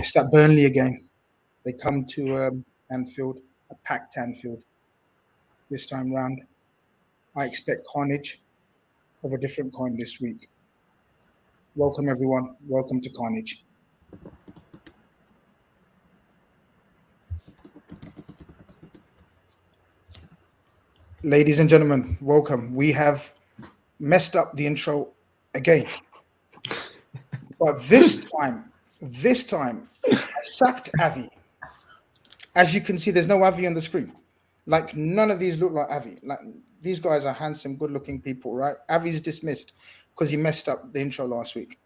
It's that Burnley again. They come to Anfield, a packed Anfield. This time round, I expect Khanage of a different kind this week. Welcome, everyone. Welcome to Khanage. Ladies and gentlemen, welcome. We have messed up the intro again. But this time, I sacked Avi. As you can see, there's no Avi on the screen. Like, none of these look like Avi. Like, these guys are handsome, good-looking people, right? Avi's dismissed because he messed up the intro last week.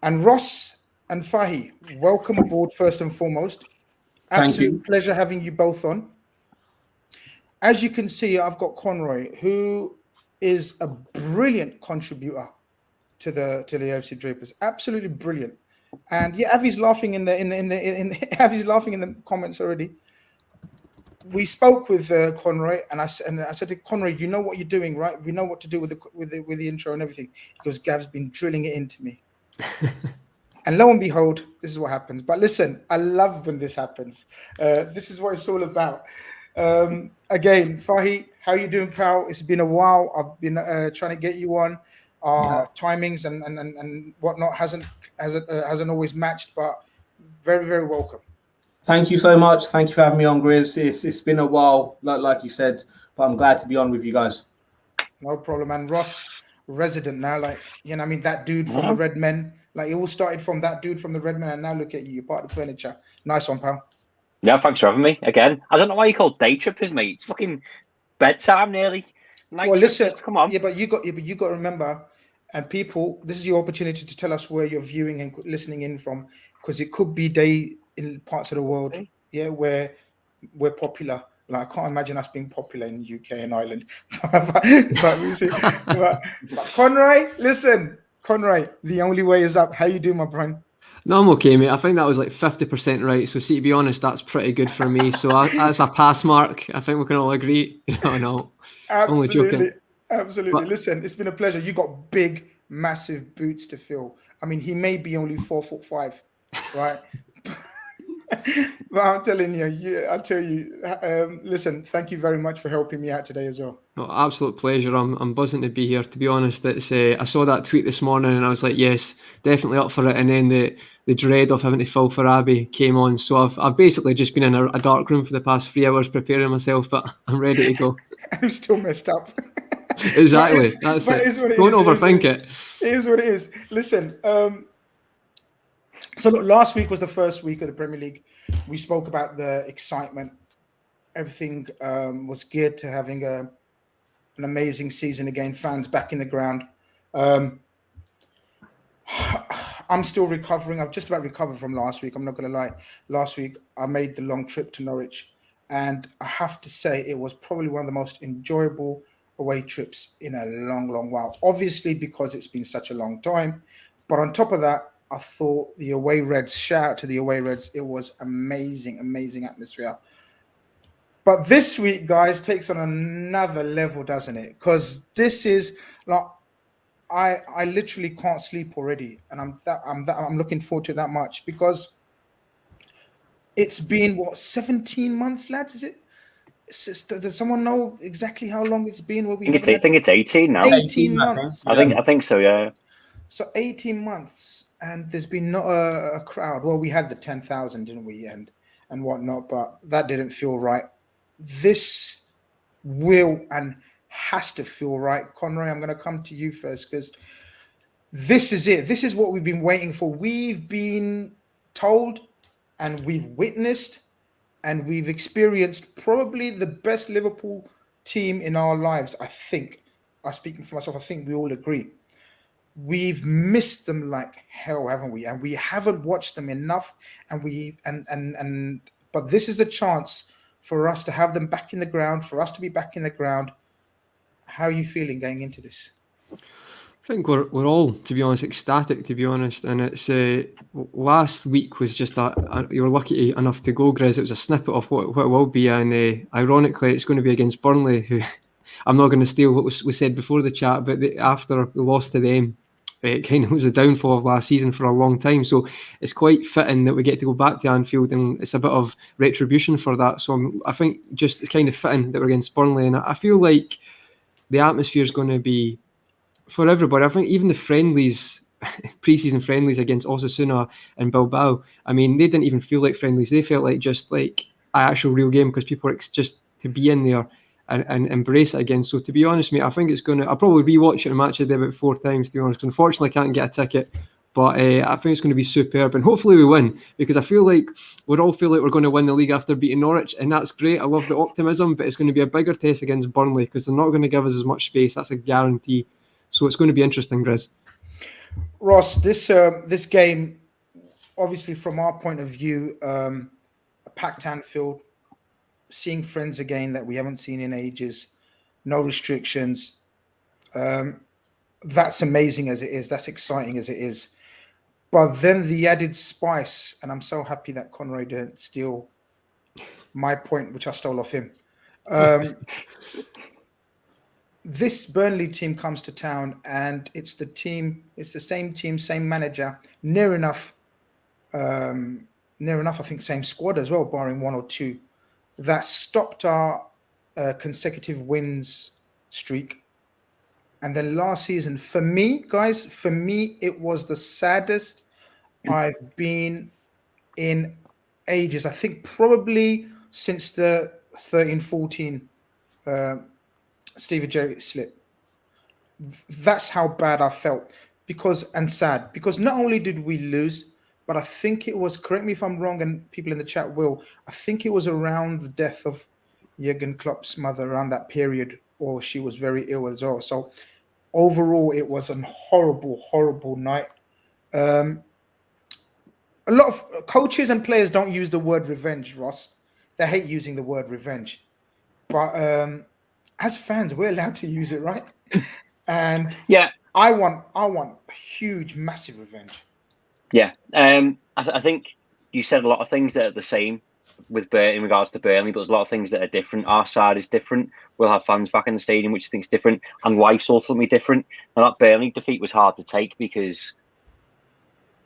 And Ross and Fahi, welcome aboard first and foremost. Absolute pleasure having you both on. As you can see, I've got Conroy, who is a brilliant contributor to the LFC Daytrippers. Absolutely brilliant. And yeah, Avi's laughing in the comments already. We spoke with Conroy, and I said to Conroy, "You know what you're doing, right? We know what to do with the intro and everything." Because Gav's been drilling it into me. And lo and behold, this is what happens. But listen, I love when this happens. This is what it's all about. Again, Fahi, how you doing, pal? It's been a while. I've been trying to get you on. Timings and whatnot hasn't always matched, but very, very welcome. Thank you so much. Thank you for having me on, Grizz. It's been a while, like you said, but I'm glad to be on with you guys. No problem. And Ross, resident now, like, you know, I mean, that dude from the Redmen, like, it all started from that dude from the Redmen, and now look at you, you're part of the furniture. Nice one, pal. Yeah, thanks for having me again. I don't know why you call Daytrippers, mate. It's fucking bedtime nearly. Well, listen, come on. But you got to remember, and people, this is your opportunity to tell us where you're viewing and listening in from, because it could be day in parts of the world, where we're popular. Like, I can't imagine us being popular in the UK and Ireland. but Conroy, listen, Conroy, the only way is up. How you doing, my friend? No, I'm okay, mate. I think that was like 50% right. So, see, to be honest, that's pretty good for me. So, that's a pass mark. I think we can all agree. No, absolutely, only joking. Absolutely. But listen, it's been a pleasure. You got big, massive boots to fill. I mean, he may be only 4'5", right? But I'm telling you, I'll tell you. Listen, thank you very much for helping me out today as well. No, absolute pleasure. I'm buzzing to be here. To be honest, it's I saw that tweet this morning and I was like, yes, definitely up for it. And then the dread of having to fill for Abby came on. So I've basically just been in a dark room for the past 3 hours preparing myself, but I'm ready to go. I'm still messed up. Exactly. That's it. Don't overthink it. It is what it is. Listen. So look, last week was the first week of the Premier League. We spoke about the excitement. Everything was geared to having an amazing season again. Fans back in the ground. I'm still recovering. I've just about recovered from last week. I'm not going to lie. Last week, I made the long trip to Norwich. And I have to say, it was probably one of the most enjoyable away trips in a long, long while. Obviously, because it's been such a long time. But on top of that, I thought the away Reds, shout out to the away Reds. It was amazing, amazing atmosphere. But this week, guys, takes on another level, doesn't it? Because this is like, I literally can't sleep already, and I'm looking forward to it that much because it's been 17 months, lads? Is it? Does someone know exactly how long it's been? I think it's 18 now. 18 months. I think so. Yeah. So 18 months, and there's been not a crowd. Well, we had the 10,000, didn't we, and whatnot, but that didn't feel right. This will and has to feel right. Conroy, I'm going to come to you first because this is it. This is what we've been waiting for. We've been told and we've witnessed and we've experienced probably the best Liverpool team in our lives, I think. I'm speaking for myself. I think we all agree. we've missed them like hell, haven't we? And we haven't watched them enough. But this is a chance for us to have them back in the ground, for us to be back in the ground. How are you feeling going into this? I think we're all, to be honest, ecstatic, to be honest. And it's last week was just you were lucky enough to go, Grizz. It was a snippet of what it will be. And ironically, it's going to be against Burnley, who I'm not going to steal what was said before the chat, but after the loss to them, it kind of was the downfall of last season for a long time. So it's quite fitting that we get to go back to Anfield, and it's a bit of retribution for that. So I think just it's kind of fitting that we're against Burnley. And I feel like the atmosphere is going to be for everybody. I think even the friendlies, pre-season friendlies against Osasuna and Bilbao, I mean, they didn't even feel like friendlies. They felt like just like an actual real game because people were just to be in there and embrace it again. So to be honest, mate, I think it's going to... I'll probably be watching a match a day about 4 times, to be honest. Unfortunately, I can't get a ticket. But I think it's going to be superb. And hopefully we win, because I feel like we all feel like we're going to win the league after beating Norwich. And that's great. I love the optimism. But it's going to be a bigger test against Burnley because they're not going to give us as much space. That's a guarantee. So it's going to be interesting, Grizz. Ross, this game, obviously from our point of view, a packed Anfield, seeing friends again that we haven't seen in ages, no restrictions. That's amazing as it is. That's exciting as it is. But then the added spice, and I'm so happy that Conroy didn't steal my point, which I stole off him. This Burnley team comes to town, and it's the same team, same manager, near enough, I think same squad as well, barring 1 or 2, that stopped our consecutive wins streak. And then last season, for me, it was the saddest I've been in ages. I think probably since the 13-14 Stevie Jerry slip. That's how bad I felt because not only did we lose, but I think it was, correct me if I'm wrong, and people in the chat will, I think it was around the death of Jurgen Klopp's mother, around that period, or she was very ill as well. So overall, it was a horrible, horrible night. A lot of coaches and players don't use the word revenge, Ross. They hate using the word revenge. But as fans, we're allowed to use it, right? And yeah, I want huge, massive revenge. Yeah, I think you said a lot of things that are the same with in regards to Burnley, but there's a lot of things that are different. Our side is different. We'll have fans back in the stadium, which I think is different, and life's ultimately different. And that Burnley defeat was hard to take because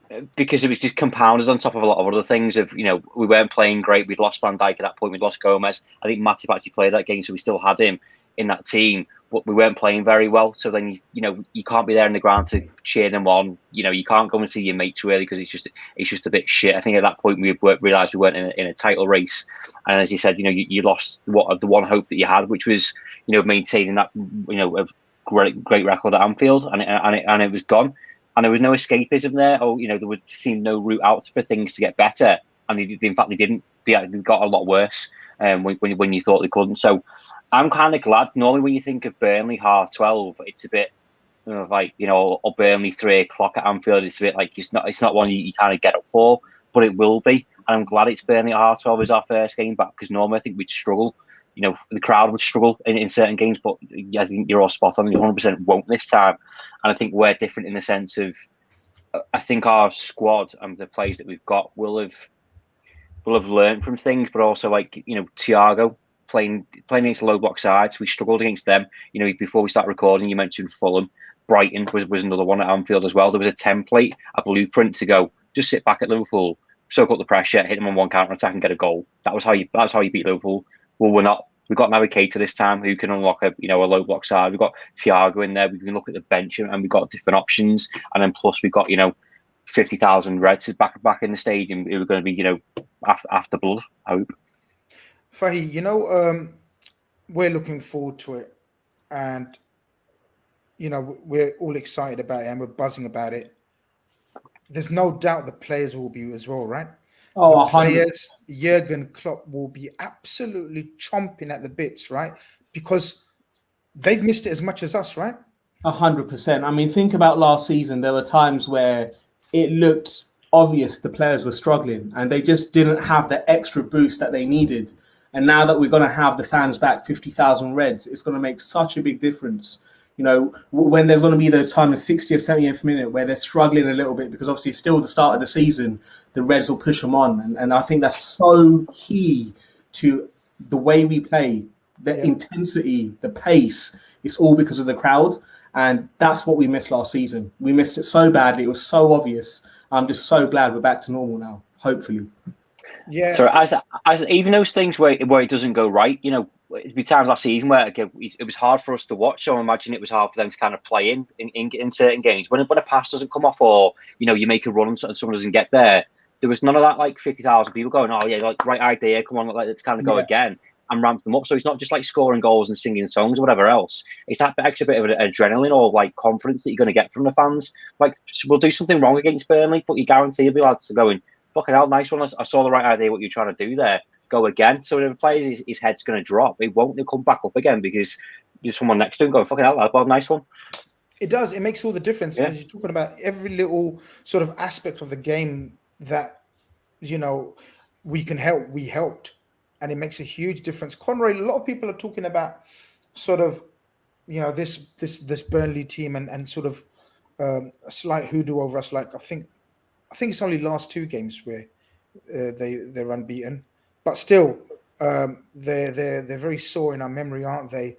it was just compounded on top of a lot of other things. We weren't playing great. We'd lost Van Dijk at that point. We'd lost Gomez. I think Matip actually played that game, so we still had him in that team, but we weren't playing very well. So then you can't be there in the ground to cheer them on. You can't go and see your mates really because it's just a bit shit. I think at that point we realised we weren't in a title race, and as you said, you lost the one hope that you had, which was maintaining that a great record at Anfield, and it was gone. And there was no escapism there. There would seem no route out for things to get better. And in fact, they didn't. They got a lot worse when you thought they couldn't. So I'm kind of glad. Normally, when you think of Burnley 12:30, it's a bit or Burnley 3:00 at Anfield. It's a bit like it's not one you kind of get up for, but it will be. And I'm glad it's Burnley at 12:30 as our first game back, because normally I think we'd struggle. The crowd would struggle in certain games, but I think you're all spot on. You 100% won't this time. And I think we're different in the sense of, I think our squad and the players that we've got will have learned from things, but also Thiago playing against the low block sides. We struggled against them. Before we start recording, you mentioned Fulham. Brighton was another one at Anfield as well. There was a template, a blueprint to go, just sit back at Liverpool, soak up the pressure, hit them on one counter attack and get a goal. That's how you beat Liverpool. Well, we're not. We've got Navigator this time, who can unlock a low block side. We've got Thiago in there. We can look at the bench, and we've got different options. And then plus we've got 50,000 Reds back in the stadium who are going to be after blood, I hope. Fahi, we're looking forward to it, and we're all excited about it, and we're buzzing about it. There's no doubt the players will be as well, right? Oh, the players, Jurgen Klopp will be absolutely chomping at the bits, right? Because they've missed it as much as us, right? 100%. I mean, think about last season. There were times where it looked obvious the players were struggling and they just didn't have the extra boost that they needed. And now that we're going to have the fans back, 50,000 Reds, it's going to make such a big difference. You know, when there's going to be those times, 60th, 70th minute, where they're struggling a little bit because obviously it's still the start of the season, the Reds will push them on. And I think that's so key to the way we play, the intensity, the pace. It's all because of the crowd. And that's what we missed last season. We missed it so badly. It was so obvious. I'm just so glad we're back to normal now, hopefully. Yeah. So as even those things where it doesn't go right, you know, it'd be times last season where it was hard for us to watch. So I imagine it was hard for them to kind of play in certain games. When a pass doesn't come off, or you know, you make a run and someone doesn't get there, there was none of that like 50,000 people going, oh yeah, like right idea, come on, let's kind of go again and ramp them up. So it's not just like scoring goals and singing songs or whatever else. It's that extra bit of adrenaline or like confidence that you're going to get from the fans. Like we'll do something wrong against Burnley, but you guarantee you'll be lads going, fucking hell, nice one. I saw the right idea what you're trying to do there. Go again. So if the player, his head's going to drop, it won't come back up again because there's someone next to him going, fucking hell, that was a nice one. It does. It makes all the difference. As you're talking about every little sort of aspect of the game that, you know, we helped. And it makes a huge difference. Conroy, a lot of people are talking about sort of, you know, this Burnley team and sort of a slight hoodoo over us. Like I think it's only last 2 games where they're unbeaten, but still they're very sore in our memory, aren't they?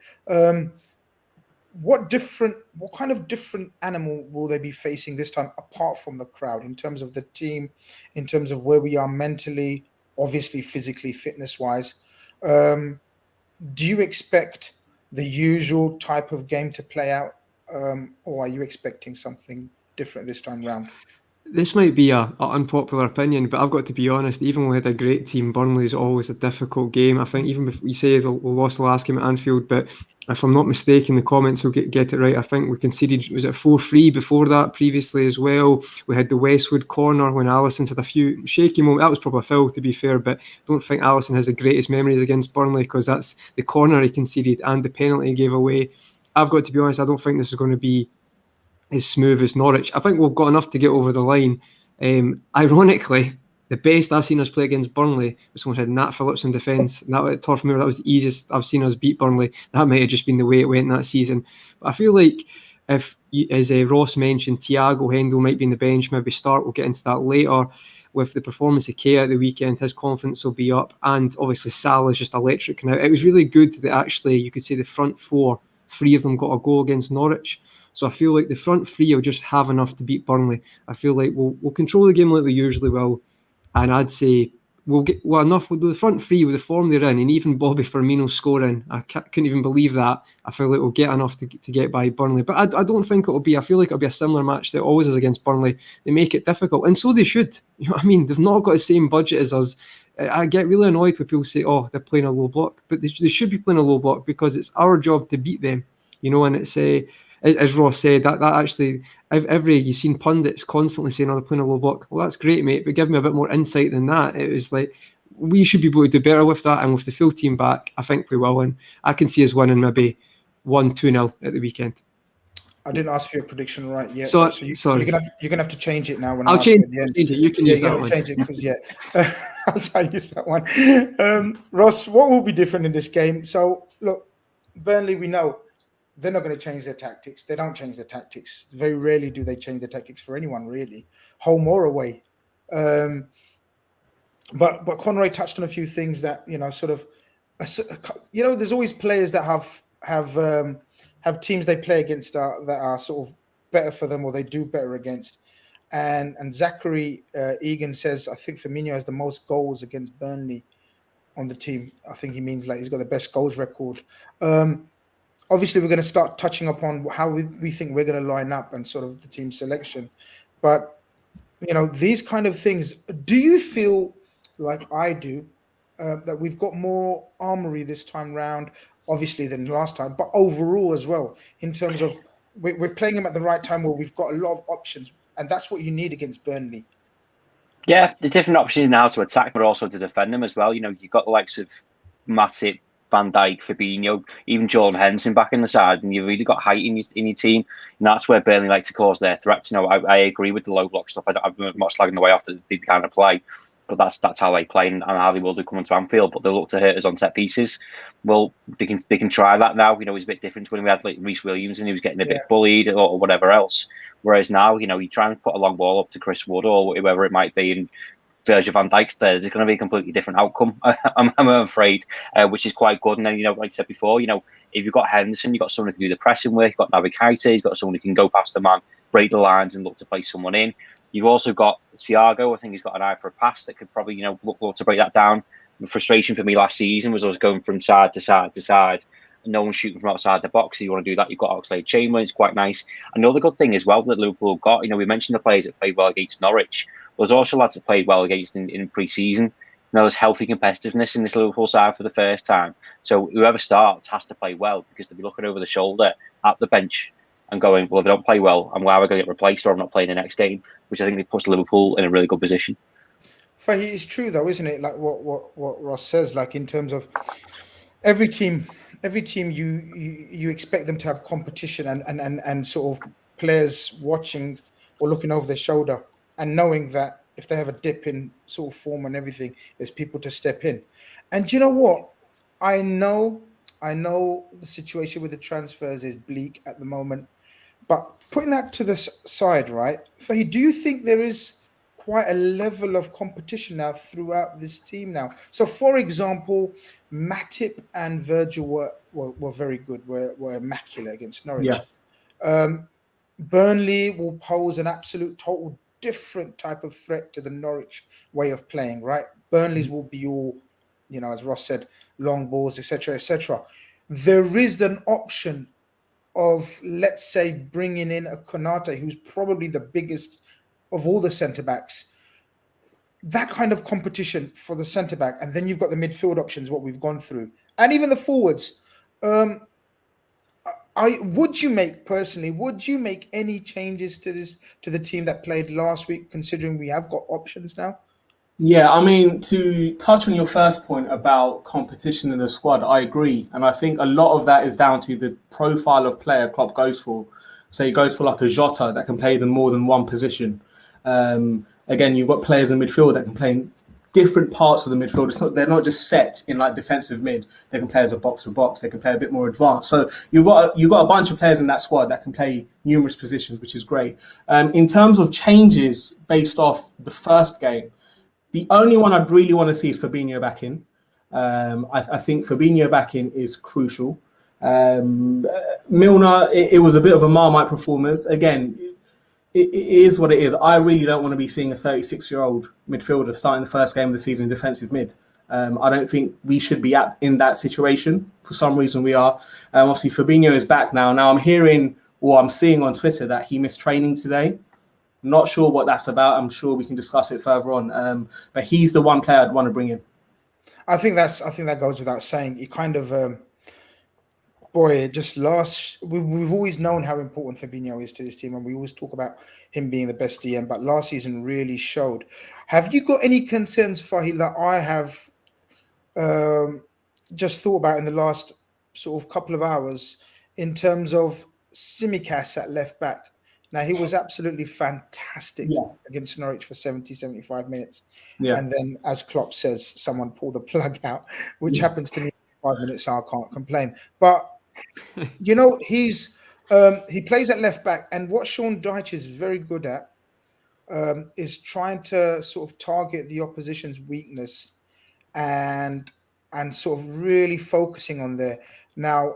What kind of different animal will they be facing this time apart from the crowd in terms of the team, in terms of where we are mentally? Obviously, physically, fitness-wise, do you expect the usual type of game to play out, or are you expecting something different this time round? This might be a unpopular opinion, but I've got to be honest, even when we had a great team, Burnley is always a difficult game. I think even if we say we lost the last game at Anfield, but if I'm not mistaken, the comments will get it right. I think we conceded, was it 4-3 before that previously as well? We had the Westwood corner when Alisson's had a few shaky moments. That was probably a foul, to be fair, but I don't think Alisson has the greatest memories against Burnley because that's the corner he conceded and the penalty he gave away. I've got to be honest, I don't think this is going to be as smooth as Norwich. I think we've got enough to get over the line. Ironically, the best I've seen us play against Burnley was when we had Nat Phillips in defence. And that at Turf Moor, that was the easiest I've seen us beat Burnley. That might have just been the way it went that season. But I feel like if, as Ross mentioned, Thiago Hendel might be in the bench, maybe start. We'll get into that later. With the performance of Kea at the weekend, his confidence will be up. And obviously Salah is just electric now. It was really good that actually, you could say the front 3 of them got a goal against Norwich. So I feel like the front 3 will just have enough to beat Burnley. I feel like we'll control the game like we usually will. And I'd say we'll get enough with the front 3 with the form they're in, and even Bobby Firmino scoring. I couldn't even believe that. I feel like we'll get enough to get by Burnley. But I don't think it'll be. I feel like it'll be a similar match that it always is against Burnley. They make it difficult, and so they should. You know what I mean? They've not got the same budget as us. I get really annoyed when people say, "Oh, they're playing a low block," but they should be playing a low block because it's our job to beat them. You know, and it's as Ross said, that actually, you've seen pundits constantly saying, "Oh, they're playing a low block." Well, that's great, mate, but give me a bit more insight than that. It was like, we should be able to do better with that, and with the full team back, I think we will. And I can see us winning maybe 1-2-0 at the weekend. I didn't ask for your prediction right yet. So you're gonna have to change it now. When I'll change at the end. it. You can use that one. Change it because I'll try to use that one. Ross, what will be different in this game? So look, Burnley, we know they're not going to change their tactics. They don't change their tactics. Very rarely do they change their tactics for anyone, really, home or away. But Conroy touched on a few things that, you know, sort of, you know, there's always players that have teams they play against that are sort of better for them or they do better against. And Zachary Egan says, I think Firmino has the most goals against Burnley on the team. I think he means like he's got the best goals record. Obviously, we're going to start touching upon how we think we're going to line up and sort of the team selection. But, you know, these kind of things, do you feel like I do, that we've got more armory this time round, obviously, than last time, but overall as well, in terms of we're playing them at the right time where we've got a lot of options, and that's what you need against Burnley. Yeah, the different options now to attack, but also to defend them as well. You know, you've got the likes of Matip, Van Dijk, Fabinho, even Jordan Henderson back in the side, and you've really got height in your team, and that's where Burnley like to cause their threats. I agree with the low block stuff. I'm not slagging the way off the kind of play, but that's how they play and how they will do coming to Anfield. But they'll look to hurt us on set pieces. Well, they can try that now. It's a bit different to when we had like Reece Williams and he was getting a bit bullied or whatever else. Whereas now, you try and put a long ball up to Chris Wood or whoever it might be, and Virgil van Dijk's there, there's going to be a completely different outcome, I'm afraid, which is quite good. And then, like I said before, if you've got Henderson, you've got someone who can do the pressing work, you've got Naby Keita, you've got someone who can go past the man, break the lines and look to play someone in. You've also got Thiago. I think he's got an eye for a pass that could probably, look to break that down. The frustration for me last season was I was going from side to side to side, and no one's shooting from outside the box. If you want to do that, you've got Oxlade-Chamberlain. It's quite nice. Another good thing as well that Liverpool got, we mentioned the players that played well against Norwich. There's also lads that played well against in pre-season. There's healthy competitiveness in this Liverpool side for the first time. So whoever starts has to play well, because they'll be looking over the shoulder at the bench and going, well, if I don't play well, I'm either going to get replaced or I'm not playing the next game, which I think they puts Liverpool in a really good position. Fahi, it's true though, isn't it? Like what Ross says, like in terms of every team you expect them to have competition and sort of players watching or looking over their shoulder and knowing that if they have a dip in sort of form and everything, there's people to step in. And you know what? I know the situation with the transfers is bleak at the moment, but putting that to the side, right? Fahi, do you think there is quite a level of competition now throughout this team now? So, for example, Matip and Virgil were very good, were immaculate against Norwich. Yeah. Burnley will pose an absolute total different type of threat to the Norwich way of playing, right? Burnley's will be all, as Ross said, long balls, etc., etc. There is an option of, let's say, bringing in a Khanage, who's probably the biggest of all the centre-backs. That kind of competition for the centre-back, and then you've got the midfield options, what we've gone through, and even the forwards. Would you make any changes to the team that played last week, considering we have got options now? Yeah, I mean, to touch on your first point about competition in the squad, I agree. And I think a lot of that is down to the profile of player Klopp goes for. So he goes for like a Jota that can play in more than one position. Again, you've got players in midfield that can play in different parts of the midfield. They're not just set in like defensive mid. They can play as a box-to-box. They can play a bit more advanced. So you've got a bunch of players in that squad that can play numerous positions, which is great. In terms of changes based off the first game, the only one I'd really want to see is Fabinho back in. I think Fabinho back in is crucial. Milner, it was a bit of a Marmite performance. Again, it is what it is. I really don't want to be seeing a 36-year-old midfielder starting the first game of the season in defensive mid. I don't think we should be in that situation. For some reason we are. Obviously, Fabinho is back now. Now I'm seeing on Twitter that he missed training today. Not sure what that's about. I'm sure we can discuss it further on. But he's the one player I'd want to bring in. I think that goes without saying. He kind of, we've always known how important Fabinho is to this team, and we always talk about him being the best DM. But last season really showed. Have you got any concerns, Fahi, that I have just thought about in the last sort of couple of hours in terms of Tsimikas at left back? Now, he was absolutely fantastic against Norwich for 70, 75 minutes. Yeah. And then, as Klopp says, someone pulled the plug out, which happens to me in 5 minutes, so I can't complain. But, he plays at left back. And what Sean Dyche is very good at is trying to sort of target the opposition's weakness and sort of really focusing on there. Now,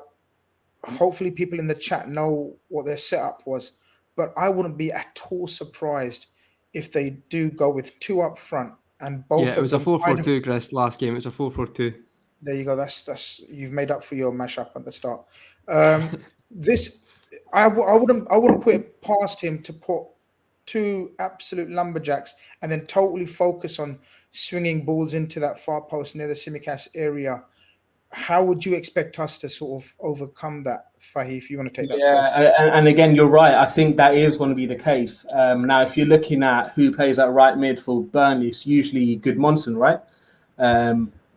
hopefully people in the chat know what their setup was. But I wouldn't be at all surprised if they do go with two up front and both. Yeah, it was a 4-4-2, Grizz, last game. It was a 4-4-2. There you go. That's you've made up for your mashup at the start. I wouldn't put it past him to put two absolute lumberjacks and then totally focus on swinging balls into that far post near the Tsimikas area. How would you expect us to sort of overcome that, Fahi, if you want to take that first? And again, you're right. I think that is going to be the case. Now, if you're looking at who plays at right mid for Burnley, it's usually Gudmundsson, right?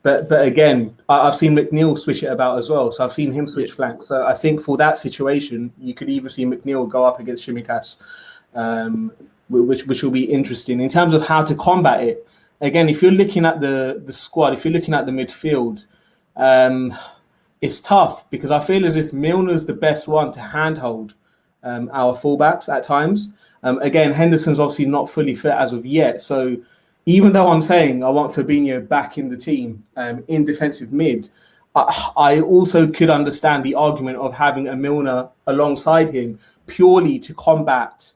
But again, I've seen McNeil switch it about as well. So I've seen him switch flanks. So I think for that situation, you could either see McNeil go up against Tsimikas, which will be interesting. In terms of how to combat it, again, if you're looking at the squad, if you're looking at the midfield, it's tough because I feel as if Milner's the best one to handhold our fullbacks at times. Again, Henderson's obviously not fully fit as of yet. So even though I'm saying I want Fabinho back in the team in defensive mid, I also could understand the argument of having a Milner alongside him purely to combat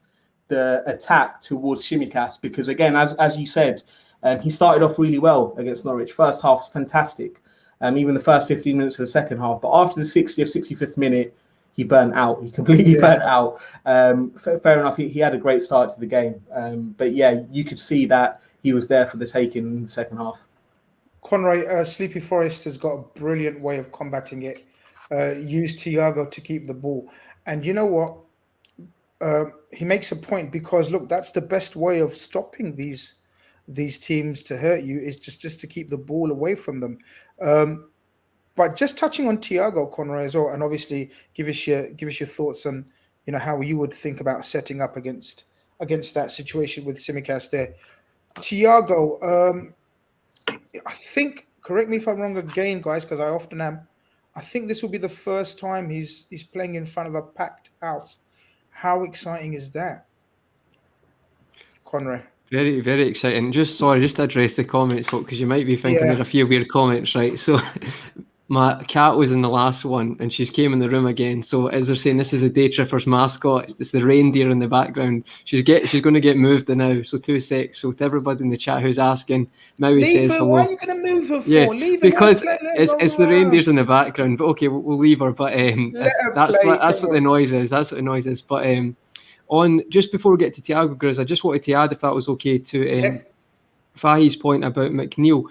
the attack towards Tsimikas. Because again, as you said, he started off really well against Norwich. First half, fantastic. Even the first 15 minutes of the second half. But after the 60th, 65th minute, he burnt out. He completely burnt out. Fair enough. He had a great start to the game. But yeah, you could see that he was there for the taking in the second half. Conroy, Sleepy Forest has got a brilliant way of combating it. Use Thiago to keep the ball. And you know what? He makes a point because, look, that's the best way of stopping these teams to hurt you is just to keep the ball away from them. But just touching on Thiago, Conroy, as well, and obviously give us your thoughts on how you would think about setting up against that situation with Tsimikas there. Thiago, I think, correct me if I'm wrong again, guys, because I often am. I think this will be the first time he's playing in front of a packed house. How exciting is that, Conroy? Very, very exciting. Just to address the comments, because you might be thinking there's a few weird comments, right? So my cat was in the last one and she's came in the room again. So as they're saying, this is the Daytrippers mascot. It's the reindeer in the background. She's going to get moved now. So 2 secs. So to everybody in the chat who's asking, Maui says hello. Why are you going to move her for? Yeah, leave because her it's the reindeers in the background. But okay, we'll leave her. But that's what the noise is. That's what the noise is. But on just before we get to Thiago, Grizz, I just wanted to add, if that was okay, to Fahi's point about McNeil.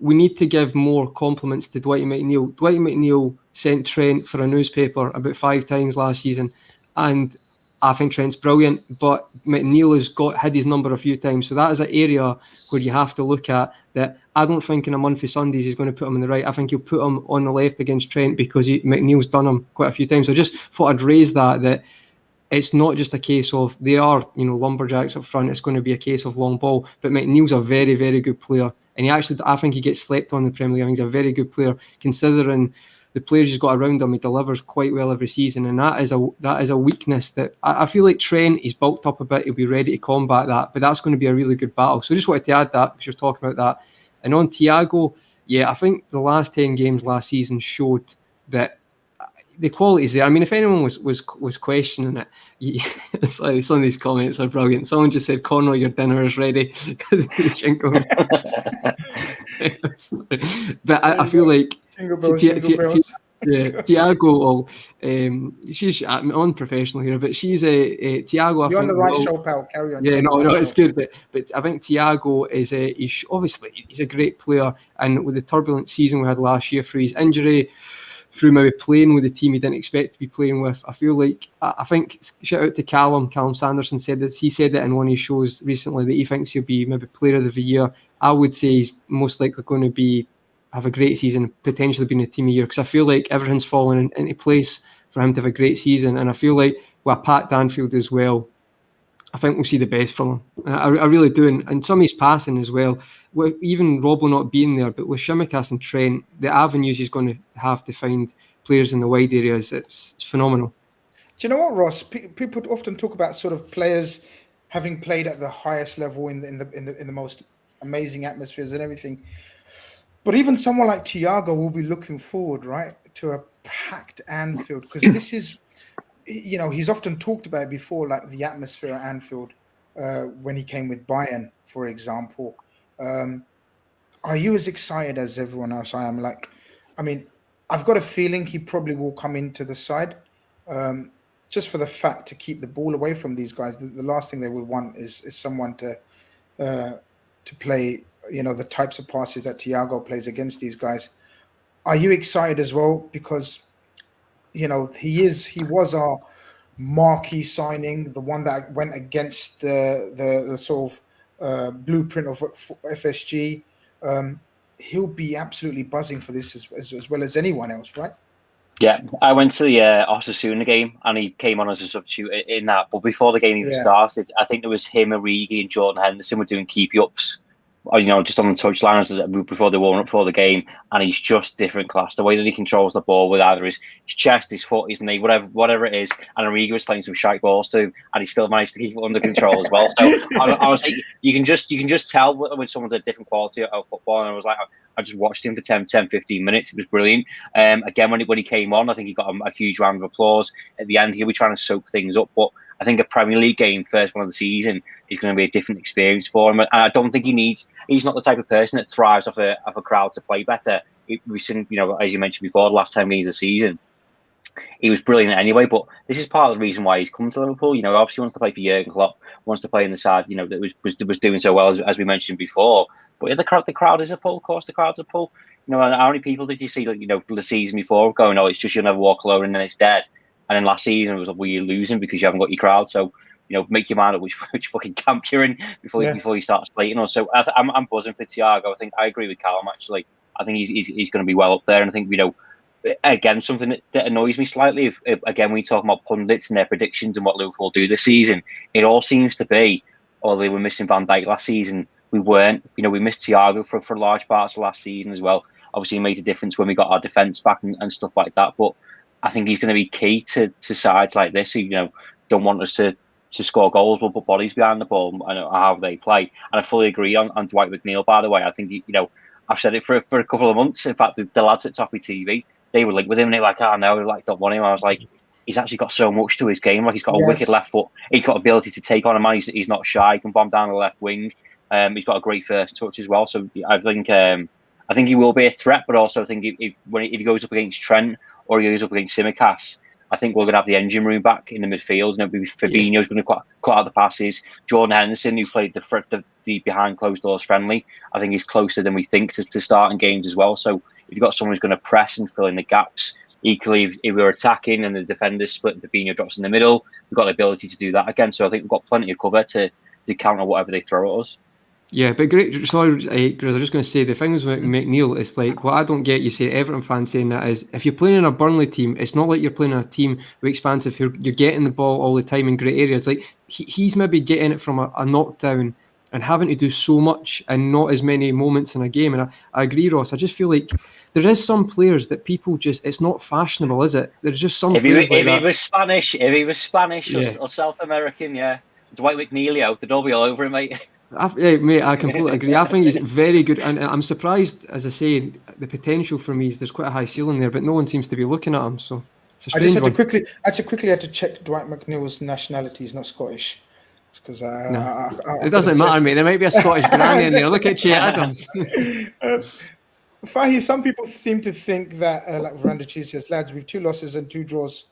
We need to give more compliments to Dwight McNeil. Dwight McNeil sent Trent for a newspaper about 5 times last season, and I think Trent's brilliant, but McNeil has had his number a few times. So that is an area where you have to look at that. I don't think in a month of Sundays he's going to put him on the right. I think he'll put him on the left against Trent because McNeil's done him quite a few times. So I just thought I'd raise that it's not just a case of they are, lumberjacks up front. It's going to be a case of long ball. But McNeil's a very, very good player. And I think he gets slept on in the Premier League. I think he's a very good player considering the players he's got around him. He delivers quite well every season. And that is a weakness that I feel like Trent, he's bulked up a bit. He'll be ready to combat that. But that's going to be a really good battle. So I just wanted to add that because you're talking about that. And on Thiago, I think the last 10 games last season showed that the quality is there. I mean, if anyone was questioning it, sorry, some of these comments are brilliant. Someone just said, "Conroy, your dinner is ready." But I feel like Thiago. She's unprofessional here, but she's a Thiago. You're on the right show, pal. Carry on. Yeah, no, it's good. But I think Thiago he's obviously a great player, and with the turbulent season we had last year through his injury, through maybe playing with the team he didn't expect to be playing with, I feel like, I think, shout out to Callum Sanderson said that he said that in one of his shows recently that he thinks he'll be maybe player of the year. I would say he's most likely going to have a great season, potentially being a team of the year, because I feel like everything's falling into place for him to have a great season, and I feel like with a packed Anfield as well, I think we'll see the best from him. I really do. And some of his passing as well, with even Robbo not being there, but with Tsimikas and Trent, the avenues he's going to have to find players in the wide areas, it's phenomenal. Do you know what, Ross? People often talk about sort of players having played at the highest level in the most amazing atmospheres and everything. But even someone like Thiago will be looking forward, right, to a packed Anfield, because this is, he's often talked about it before, like the atmosphere at Anfield when he came with Bayern, for example. Are you as excited as everyone else I am? I've got a feeling he probably will come into the side just for the fact to keep the ball away from these guys. The last thing they will want is someone to play, the types of passes that Thiago plays against these guys. Are you excited as well? Because he was our marquee signing, the one that went against the sort of blueprint of FSG. he'll be absolutely buzzing for this as well as anyone else, right? Yeah, I went to the Osasuna game and he came on as a substitute in that. But before the game even started, I think there was him, Origi, and Jordan Henderson were doing keepy-ups, just on the touchline before they warm up for the game. And he's just different class. The way that he controls the ball with either his chest, his foot, his knee, whatever it is. And Origi was playing some shite balls too, and he still managed to keep it under control as well. So honestly, you can just tell when someone's a different quality of football. And I was like, I just watched him for 10, 15 minutes. It was brilliant. Again, when he came on, I think he got a huge round of applause. At the end, he'll be trying to soak things up. But I think a Premier League game, first one of the season, is going to be a different experience for him. And I don't think he's not the type of person that thrives off a crowd to play better. We've seen, as you mentioned before, the last 10 games of the season, he was brilliant anyway. But this is part of the reason why he's come to Liverpool. He obviously wants to play for Jurgen Klopp, wants to play in the side, that was doing so well, as we mentioned before. But the crowd is a pull. Of course, the crowd's a pull. And how many people did you see, the season before going, it's just you'll never walk alone and then it's dead. And then last season it was like, well, you're losing because you haven't got your crowd. So, make your mind up which fucking camp you're in before you start slating us. So I'm buzzing for Thiago. I think I agree with Callum, actually. I think he's going to be well up there. And I think, again, something that annoys me slightly, if again, we talk about pundits and their predictions and what Liverpool do this season, it all seems to be, they were missing Van Dijk last season. We weren't. We missed Thiago for large parts of last season as well. Obviously, it made a difference when we got our defence back and stuff like that. But I think he's going to be key to sides like this who, don't want us to score goals, but put bodies behind the ball and how they play. And I fully agree on Dwight McNeil, by the way. I think, I've said it for a couple of months. In fact, the lads at Toppy TV, they were linked with him and they're like, no, don't want him. I was like, he's actually got so much to his game. Like, he's got a wicked left foot. He's got ability to take on a man. He's not shy. He can bomb down the left wing. He's got a great first touch as well. So I think he will be a threat, but also I think if he goes up against Trent or he goes up against Tsimikas, I think we're going to have the engine room back in the midfield. Fabinho's going to cut out the passes. Jordan Henderson, who played the behind closed doors friendly, I think he's closer than we think to starting games as well. So if you've got someone who's going to press and fill in the gaps, equally if we're attacking and the defenders split, Fabinho drops in the middle, we've got the ability to do that again. So I think we've got plenty of cover to counter whatever they throw at us. Yeah, but great. Sorry, Grizz, I was just going to say the things with McNeil. It's like what I don't get. You say Everton fans saying that is if you're playing in a Burnley team, it's not like you're playing in a team with expansive. You're getting the ball all the time in great areas. Like he's maybe getting it from a knockdown and having to do so much and not as many moments in a game. And I agree, Ross. I just feel like there is some players that people just it's not fashionable, is it? There's just some players like that. If he was Spanish or South American, Dwight McNeil, they'd all be all over him, mate. Mate, I completely agree. I think he's very good, and I'm surprised, as I say, the potential for me is there's quite a high ceiling there, but no one seems to be looking at him. So it's a strange one. I just quickly had to check Dwight McNeil's nationality. He's not Scottish, because it doesn't matter, mate. There might be a Scottish granny in there. Look at Che Adams. Fahi, some people seem to think that, like Veranda Cheese says, lads, with 2 losses and 2 draws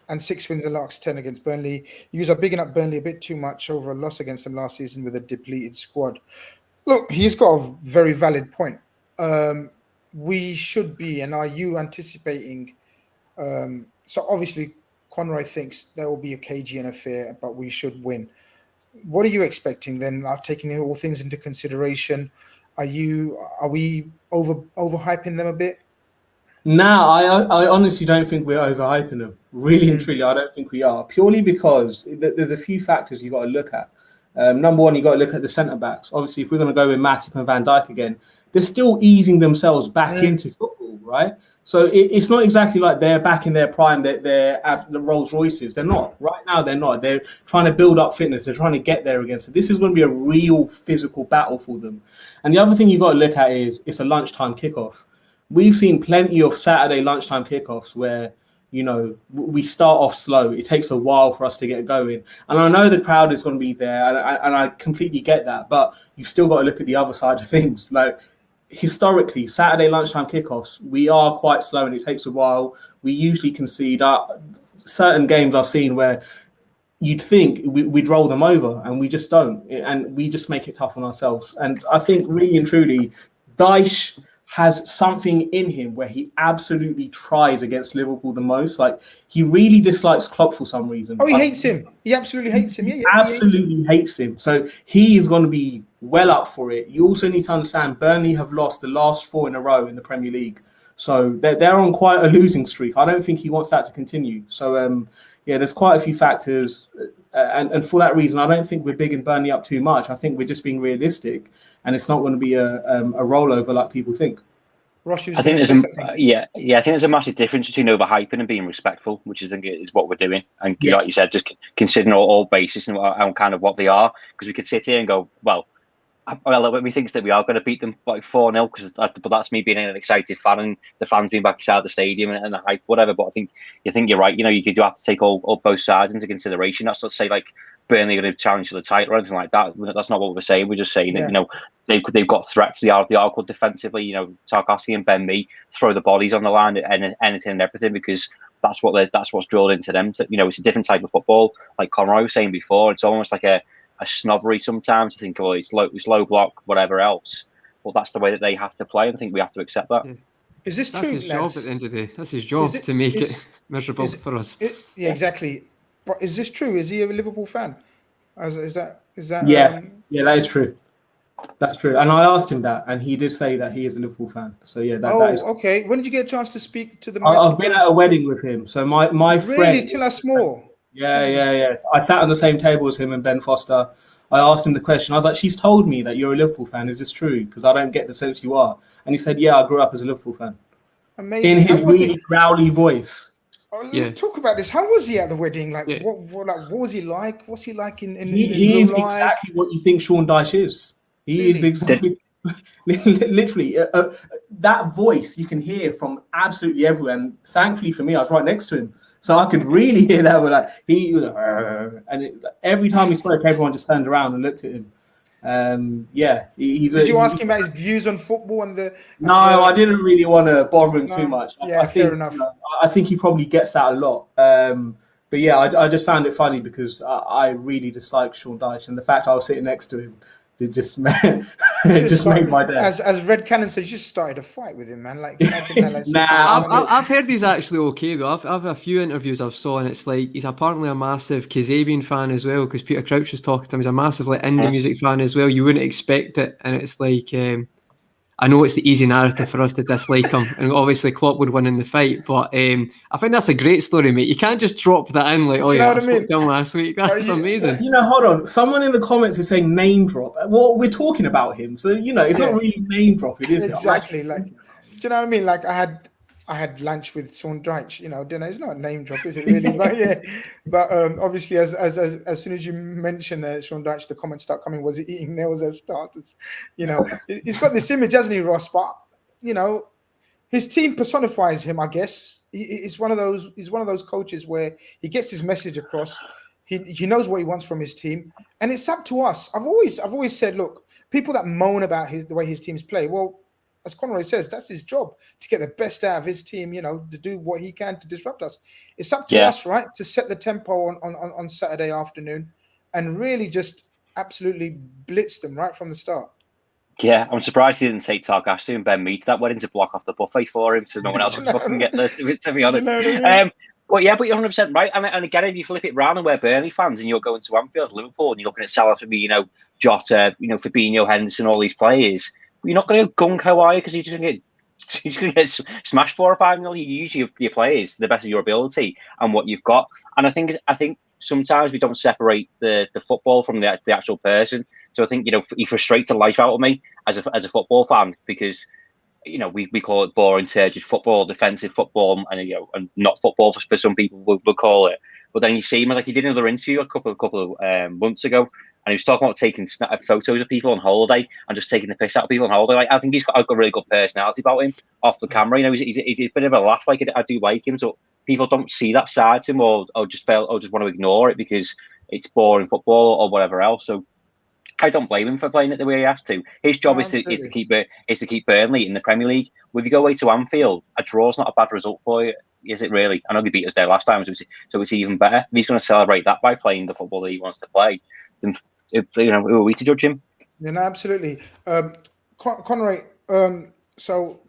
and 6 wins and last 10 against Burnley. You are bigging up Burnley a bit too much over a loss against them last season with a depleted squad. Look, he's got a very valid point. We should be, and are you anticipating? So obviously, Conroy thinks there will be a cagey and affair, but we should win. What are you expecting then? Taking all things into consideration, are we overhyping them a bit? Nah, I honestly don't think we're overhyping them. Really and truly, I don't think we are. Purely because there's a few factors you got to look at. Number one, you got to look at the centre backs. Obviously, if we're going to go with Matip and Van Dijk again, they're still easing themselves back into football, right? So it's not exactly like they're back in their prime. They're at the Rolls Royces. They're not right now. They're not. They're trying to build up fitness. They're trying to get there again. So this is going to be a real physical battle for them. And the other thing you got to look at is it's a lunchtime kickoff. We've seen plenty of Saturday lunchtime kickoffs where, we start off slow. It takes a while for us to get going. And I know the crowd is going to be there, and I completely get that. But you've still got to look at the other side of things. Like, historically, Saturday lunchtime kickoffs, we are quite slow and it takes a while. We usually concede. Certain games I've seen where you'd think we'd roll them over, and we just don't. And we just make it tough on ourselves. And I think really and truly, Dyche has something in him where he absolutely tries against Liverpool the most. Like, he really dislikes Klopp for some reason. Oh, he hates him. He absolutely hates him. Yeah, Absolutely hates him. So he is going to be well up for it. You also need to understand Burnley have lost the last 4 in a row in the Premier League. So they're on quite a losing streak. I don't think he wants that to continue. So, there's quite a few factors. And for that reason, I don't think we're bigging Burnley up too much. I think we're just being realistic. And it's not going to be a rollover like people think. Rosh, I think there's I think there's a massive difference between overhyping and being respectful, which I think is what we're doing. And like you said, just considering all basis and kind of what they are, because we could sit here and go, well, we think that we are going to beat them like 4-0, but that's me being an excited fan and the fans being back inside the stadium and the hype, whatever. But I think you're right. You have to take both sides into consideration. That's not to say like Burnley are going to challenge for the title or anything like that. That's not what we're saying. We're just saying that they've got threats. They are good defensively. Tarkowski and Ben Mee throw the bodies on the line and anything and everything, because that's what's drilled into them. So, it's a different type of football. Like Conroy was saying before, it's almost like a snobbery sometimes to think, oh, it's low block, whatever else. But that's the way that they have to play, and I think we have to accept that. Yeah. Is this That's true, his lads? job at the end of the day. That's his job to make it miserable for us. Exactly. But is this true? Is he a Liverpool fan? Is that? Yeah, that is true. That's true. And I asked him that, and he did say that he is a Liverpool fan. So yeah, that is. Okay. When did you get a chance to speak to the? I've been at a wedding with him. So my friend. Really? Tell us more. Yeah. I sat on the same table as him and Ben Foster. I asked him the question. I was like, she's told me that you're a Liverpool fan. Is this true? Because I don't get the sense you are. And he said, yeah, I grew up as a Liverpool fan. Amazing. In his really growly voice. Let's talk about this. How was he at the wedding? What was he like? What's he like in He is exactly what you think Sean Dyche is. He is exactly... Literally, that voice you can hear from absolutely everywhere. And thankfully for me, I was right next to him. So I could really hear that. Every time he spoke, everyone just turned around and looked at him. Did you ask him about his views on football and the? No, I didn't really want to bother him too much. I think, fair enough. I think he probably gets that a lot. But yeah, I just found it funny because I really dislike Sean Dyche, and the fact I was sitting next to him, it just made my day. As Red Cannon says, you just started a fight with him, man. Like, imagine that. I've heard he's actually okay though. I've a few interviews I've saw, and it's like he's apparently a massive Kazabian fan as well, because Peter Crouch was talking to him. He's a massive indie music fan as well. You wouldn't expect it, and it's like I know it's the easy narrative for us to dislike him, and obviously Klopp would win in the fight. But I think that's a great story, mate. You can't just drop that in like, I spoke to him last week. That's amazing. Hold on. Someone in the comments is saying name drop. Well, we're talking about him, so it's not really name dropping, is it? Exactly. Like, do you know what I mean? Like, I had lunch with Sean Dyche. Dinner. It's not a name drop, is it really? But yeah. But obviously, as soon as you mention Sean Dyche, the comments start coming. Was he eating nails as starters? He's got this image, hasn't he, Ross? But his team personifies him. I guess he's one of those coaches where he gets his message across. He knows what he wants from his team, and it's up to us. I've always said, look, people that moan about the way his teams play, well, as Conroy says, that's his job, to get the best out of his team, to do what he can to disrupt us. It's up to us, right, to set the tempo on Saturday afternoon and really just absolutely blitz them right from the start. Yeah, I'm surprised he didn't take Tarkowski and Ben Mee to that wedding to block off the buffet for him so no one else would fucking get there, to be honest. But you're 100% right. And again, if you flip it round and we're Burnley fans and you're going to Anfield, Liverpool, and you're looking at Salah for me, Jota, Fabinho, Henderson, all these players, you're not going to go gung ho, are you? Because you're just going to get smashed 4 or 5-0. You use your players to the best of your ability and what you've got. And I think sometimes we don't separate the football from the actual person. So I think he frustrates the life out of me as a football fan, because we call it boring, turgid football, defensive football, and not football for some people would call it. But then you see him, like he did another interview a couple of months ago. And he was talking about taking photos of people on holiday and just taking the piss out of people on holiday. Like, I think he's got a really good personality about him off the camera. He's a bit of a laugh. Like, I do like him. So people don't see that side to him, or just want to ignore it because it's boring football or whatever else. So I don't blame him for playing it the way he has to. His job is to keep Burnley in the Premier League. If you go away to Anfield, a draw's not a bad result for you, is it really? I know they beat us there last time, so it's even better. If he's going to celebrate that by playing the football that he wants to play, then who are we to judge him? Yeah, no, absolutely. Conroy, So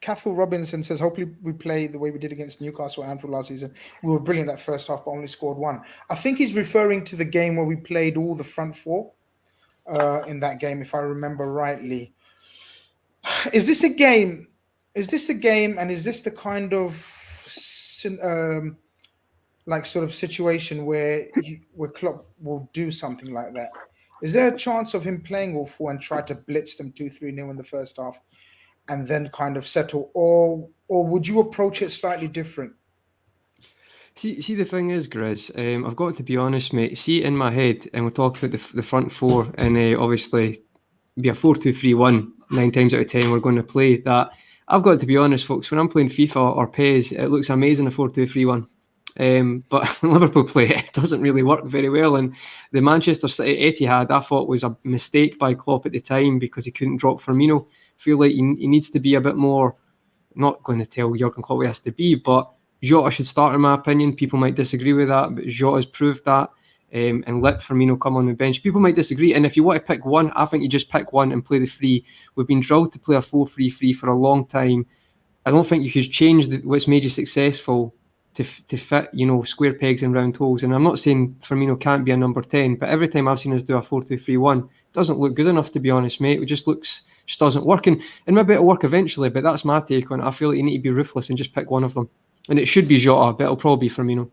Cathal Robinson says, hopefully we play the way we did against Newcastle Anfield last season. We were brilliant that first half, but only scored one. I think he's referring to the game where we played all the front four in that game, if I remember rightly. Is this a game? Is this the game? And is this the kind of like sort of situation where Klopp will do something like that? Is there a chance of him playing all four and try to blitz them 2-3-0 in the first half and then kind of settle, or would you approach it slightly different? See, the thing is, Grizz, I've got to be honest, mate. See, in my head, and we're talking about the front four, and obviously be a 4-2-3-1 9 times out of 10 we're going to play that. I've got to be honest, folks, when I'm playing FIFA or PES, it looks amazing, a 4-2-3-1. But Liverpool play, it doesn't really work very well. And the Manchester City Etihad, I thought, was a mistake by Klopp at the time because he couldn't drop Firmino. I feel like he needs to be a bit more, not going to tell Jurgen Klopp he has to be, but Jota should start, in my opinion. People might disagree with that, but Jota's proved that. And let Firmino come on the bench. People might disagree, and if you want to pick one, I think you just pick one and play the three. We've been drilled to play a 4-3-3 for a long time. I don't think you could change what's made you successful to fit, square pegs and round holes. And I'm not saying Firmino can't be a number 10, but every time I've seen us do a 4-2-3-1, it doesn't look good enough, to be honest, mate. It just doesn't work. And maybe it'll work eventually, but that's my take on it. I feel like you need to be ruthless and just pick one of them. And it should be Jota, but it'll probably be Firmino.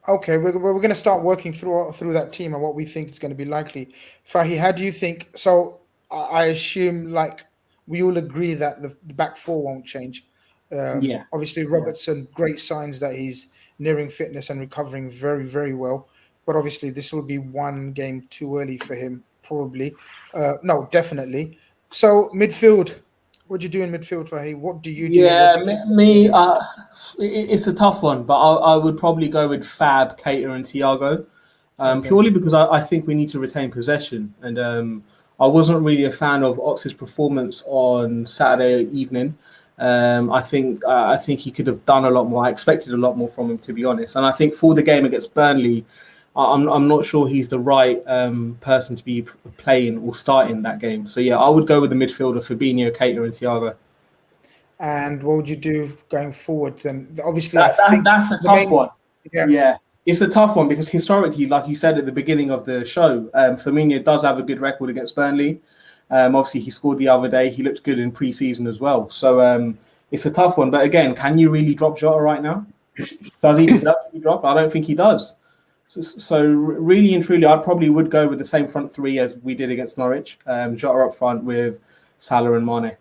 Okay, we're going to start working through that team and what we think is going to be likely. Fahi, how do you think? So I assume, like, we all agree that the back four won't change. Yeah. Obviously, Robertson, great signs that he's nearing fitness and recovering very, very well. But obviously, this will be one game too early for him, probably. No, definitely. So midfield. What do you do in midfield, Fahi? What do you do? Yeah, it's a tough one, but I would probably go with Fab, Keita, and Thiago, purely because I think we need to retain possession. And I wasn't really a fan of Ox's performance on Saturday evening. I think he could have done a lot more. I expected a lot more from him, to be honest. And I think for the game against Burnley, I'm not sure he's the right person to be playing or starting that game. So yeah, I would go with the midfielder, Fabinho, Keita, and Thiago. And what would you do going forward? Then obviously, that's a tough one. Yeah, it's a tough one because historically, like you said at the beginning of the show, Firmino does have a good record against Burnley. Obviously, he scored the other day. He looked good in pre-season as well. So it's a tough one. But again, can you really drop Jota right now? Does he deserve to be dropped? I don't think he does. So really and truly, I probably would go with the same front three as we did against Norwich. Jota up front with Salah and Mane.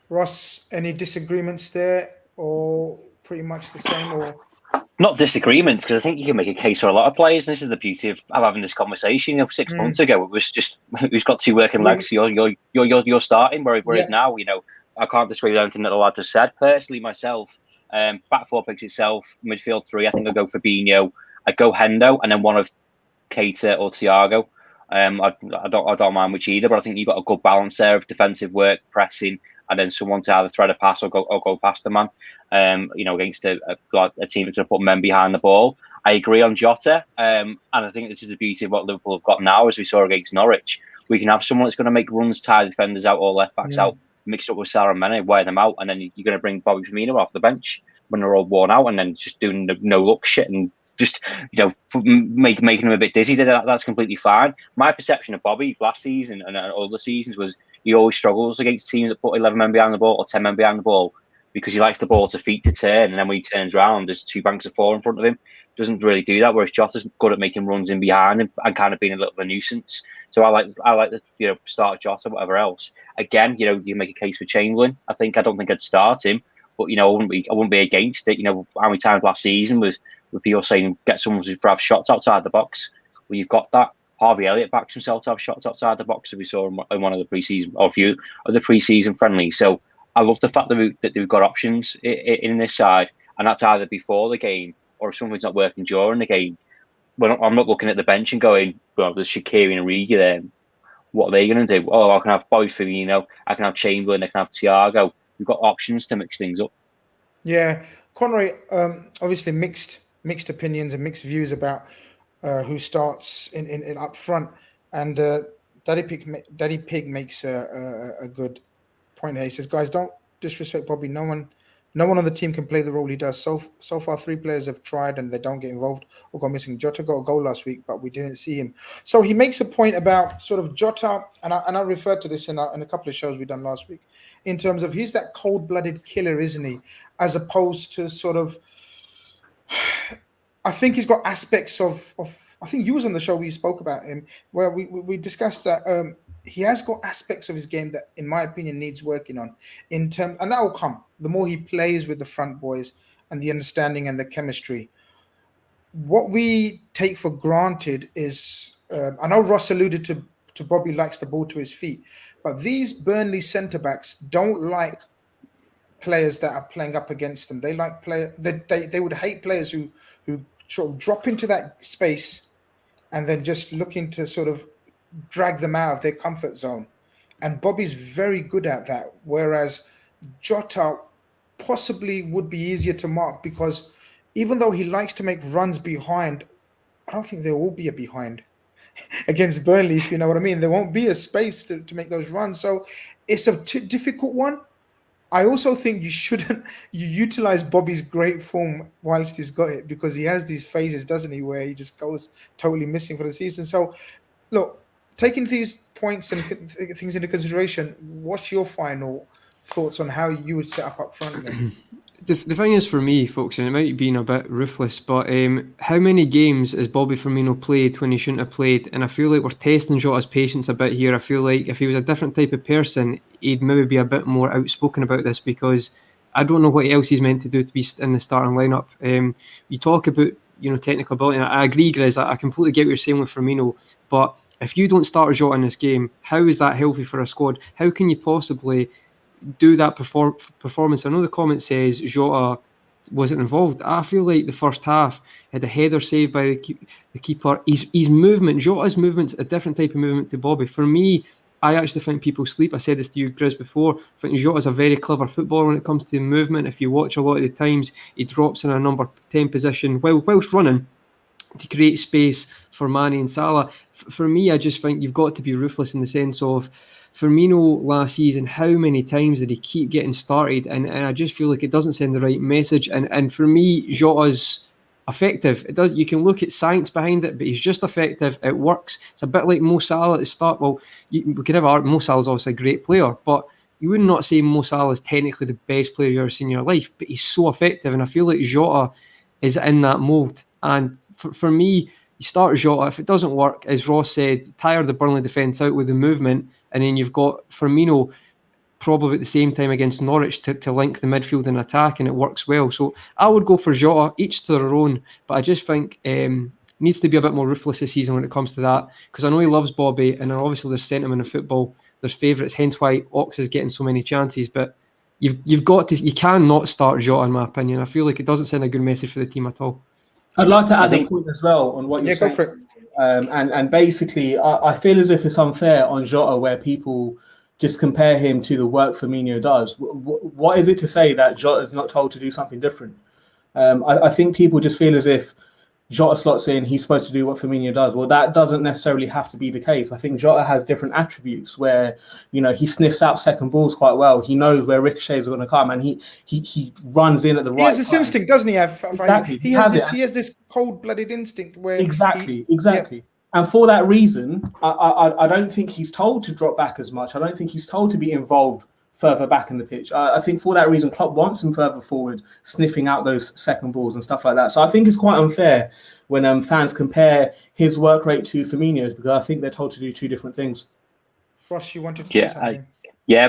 Ross, any disagreements there, or pretty much the same? Or not disagreements, because I think you can make a case for a lot of players. And this is the beauty of having this conversation. 6 months ago, it was just who's got two working legs. You're starting. Whereas now, I can't disagree with anything that the lads have said. Personally, myself, back four picks itself, midfield three. I think I'll go Fabinho. I'd go Hendo, and then one of Keita or Thiago. I don't mind which either, but I think you've got a good balance there of defensive work, pressing, and then someone to either thread a pass or go past the man. Against a team that's going to put men behind the ball. I agree on Jota, and I think this is the beauty of what Liverpool have got now, as we saw against Norwich. We can have someone that's going to make runs, tie defenders out or left backs out, mix it up with Salah and Mane, wear them out, and then you're going to bring Bobby Firmino off the bench when they're all worn out, and then just doing no look shit and just making him a bit dizzy. That's completely fine. My perception of Bobby last season and other seasons was he always struggles against teams that put 11 men behind the ball or 10 men behind the ball because he likes the ball to feet to turn, and then when he turns around, there's two banks of four in front of him. Doesn't really do that. Whereas Jota's good at making runs in behind him and kind of being a little bit of a nuisance. So I like the start of Jota, whatever else. Again, you make a case for Chamberlain. I don't think I'd start him, but I wouldn't be against it. How many times last season with people saying get someone to have shots outside the box? Well, you've got that. Harvey Elliott backs himself to have shots outside the box, as we saw in one of the pre-season or a few of the pre-season friendlies. So I love the fact that we've got options in this side, and that's either before the game or if something's not working during the game. I'm not looking at the bench and going, well, there's Shaqiri and Origi there. What are they going to do? Oh, I can have Bobby Firmino, I can have Chamberlain, I can have Thiago. We've got options to mix things up. Yeah, Conroy, obviously mixed opinions and mixed views about who starts in up front, and Daddy Pig makes a good point here. He says, guys, don't disrespect Bobby. No one on the team can play the role he does. So far, 3 players have tried and they don't get involved or go missing. Jota got a goal last week, but we didn't see him. So he makes a point about sort of Jota, and I referred to this in a couple of shows we done last week, in terms of he's that cold-blooded killer, isn't he? As opposed to sort of, I think he's got aspects of I think you was on the show where you spoke about him, where we discussed that he has got aspects of his game that, in my opinion, needs working on. And that will come the more he plays with the front boys and the understanding and the chemistry. What we take for granted is, I know Ross alluded to Bobby likes the ball to his feet, but these Burnley centre backs don't like players that are playing up against them. They like they would hate players who sort of drop into that space and then just looking to sort of drag them out of their comfort zone. And Bobby's very good at that, whereas Jota possibly would be easier to mark, because even though he likes to make runs behind, I don't think there will be a behind against Burnley, if you know what I mean. There won't be a space to make those runs. So it's a difficult one. I also think you utilize Bobby's great form whilst he's got it, because he has these phases, doesn't he, where he just goes totally missing for the season. So, look, taking these points and things into consideration, what's your final thoughts on how you would set up front then? The thing is, for me, folks, and it might be a bit ruthless, but how many games has Bobby Firmino played when he shouldn't have played? And I feel like we're testing Jota's patience a bit here. I feel like if he was a different type of person, he'd maybe be a bit more outspoken about this, because I don't know what else he's meant to do to be in the starting lineup. You talk about technical ability, and I agree, Grizz. I completely get what you're saying with Firmino, but if you don't start Jota in this game, how is that healthy for a squad? How can you possibly do that performance? I know the comment says Jota wasn't involved. I feel like the first half had a header saved by the keeper. His movement, Jota's movement's a different type of movement to Bobby. For me, I actually think people sleep. I said this to you, Grizz, before. I think Jota's a very clever footballer when it comes to movement. If you watch a lot of the times, he drops in a number 10 position whilst running to create space for Mane and Salah. For me, I just think you've got to be ruthless in the sense of Firmino last season, how many times did he keep getting started? And I just feel like it doesn't send the right message. And for me, Jota's effective. It does. You can look at science behind it, but he's just effective. It works. It's a bit like Mo Salah at the start. Well, we could have Mo Salah's obviously a great player, but you would not say Mo Salah is technically the best player you've ever seen in your life, but he's so effective. And I feel like Jota is in that mould. And for me, you start Jota. If it doesn't work, as Ross said, tire the Burnley defence out with the movement, and then you've got Firmino probably at the same time against Norwich to link the midfield and attack, and it works well. So I would go for Jota, each to their own, but I just think needs to be a bit more ruthless this season when it comes to that, because I know he loves Bobby, and obviously there's sentiment in football, there's favourites, hence why Ox is getting so many chances, but you've got to, you cannot start Jota, in my opinion. I feel like it doesn't send a good message for the team at all. I'd like to add a point as well on what you're saying. Go for it. And basically, I feel as if it's unfair on Jota where people just compare him to the work Firmino does. What is it to say that Jota is not told to do something different? I think people just feel as if Jota slots in, he's supposed to do what Firmino does. Well, that doesn't necessarily have to be the case. I think Jota has different attributes where, he sniffs out second balls quite well. He knows where ricochets are going to come, and he runs in at the right time. He has this instinct, doesn't he? Exactly. He has this cold-blooded instinct where exactly. Yeah. And for that reason, I don't think he's told to drop back as much. I don't think he's told to be involved further back in the pitch. I think for that reason, Klopp wants him further forward, sniffing out those second balls and stuff like that. So I think it's quite unfair when fans compare his work rate to Firmino's, because I think they're told to do two different things. Ross, you wanted to say something?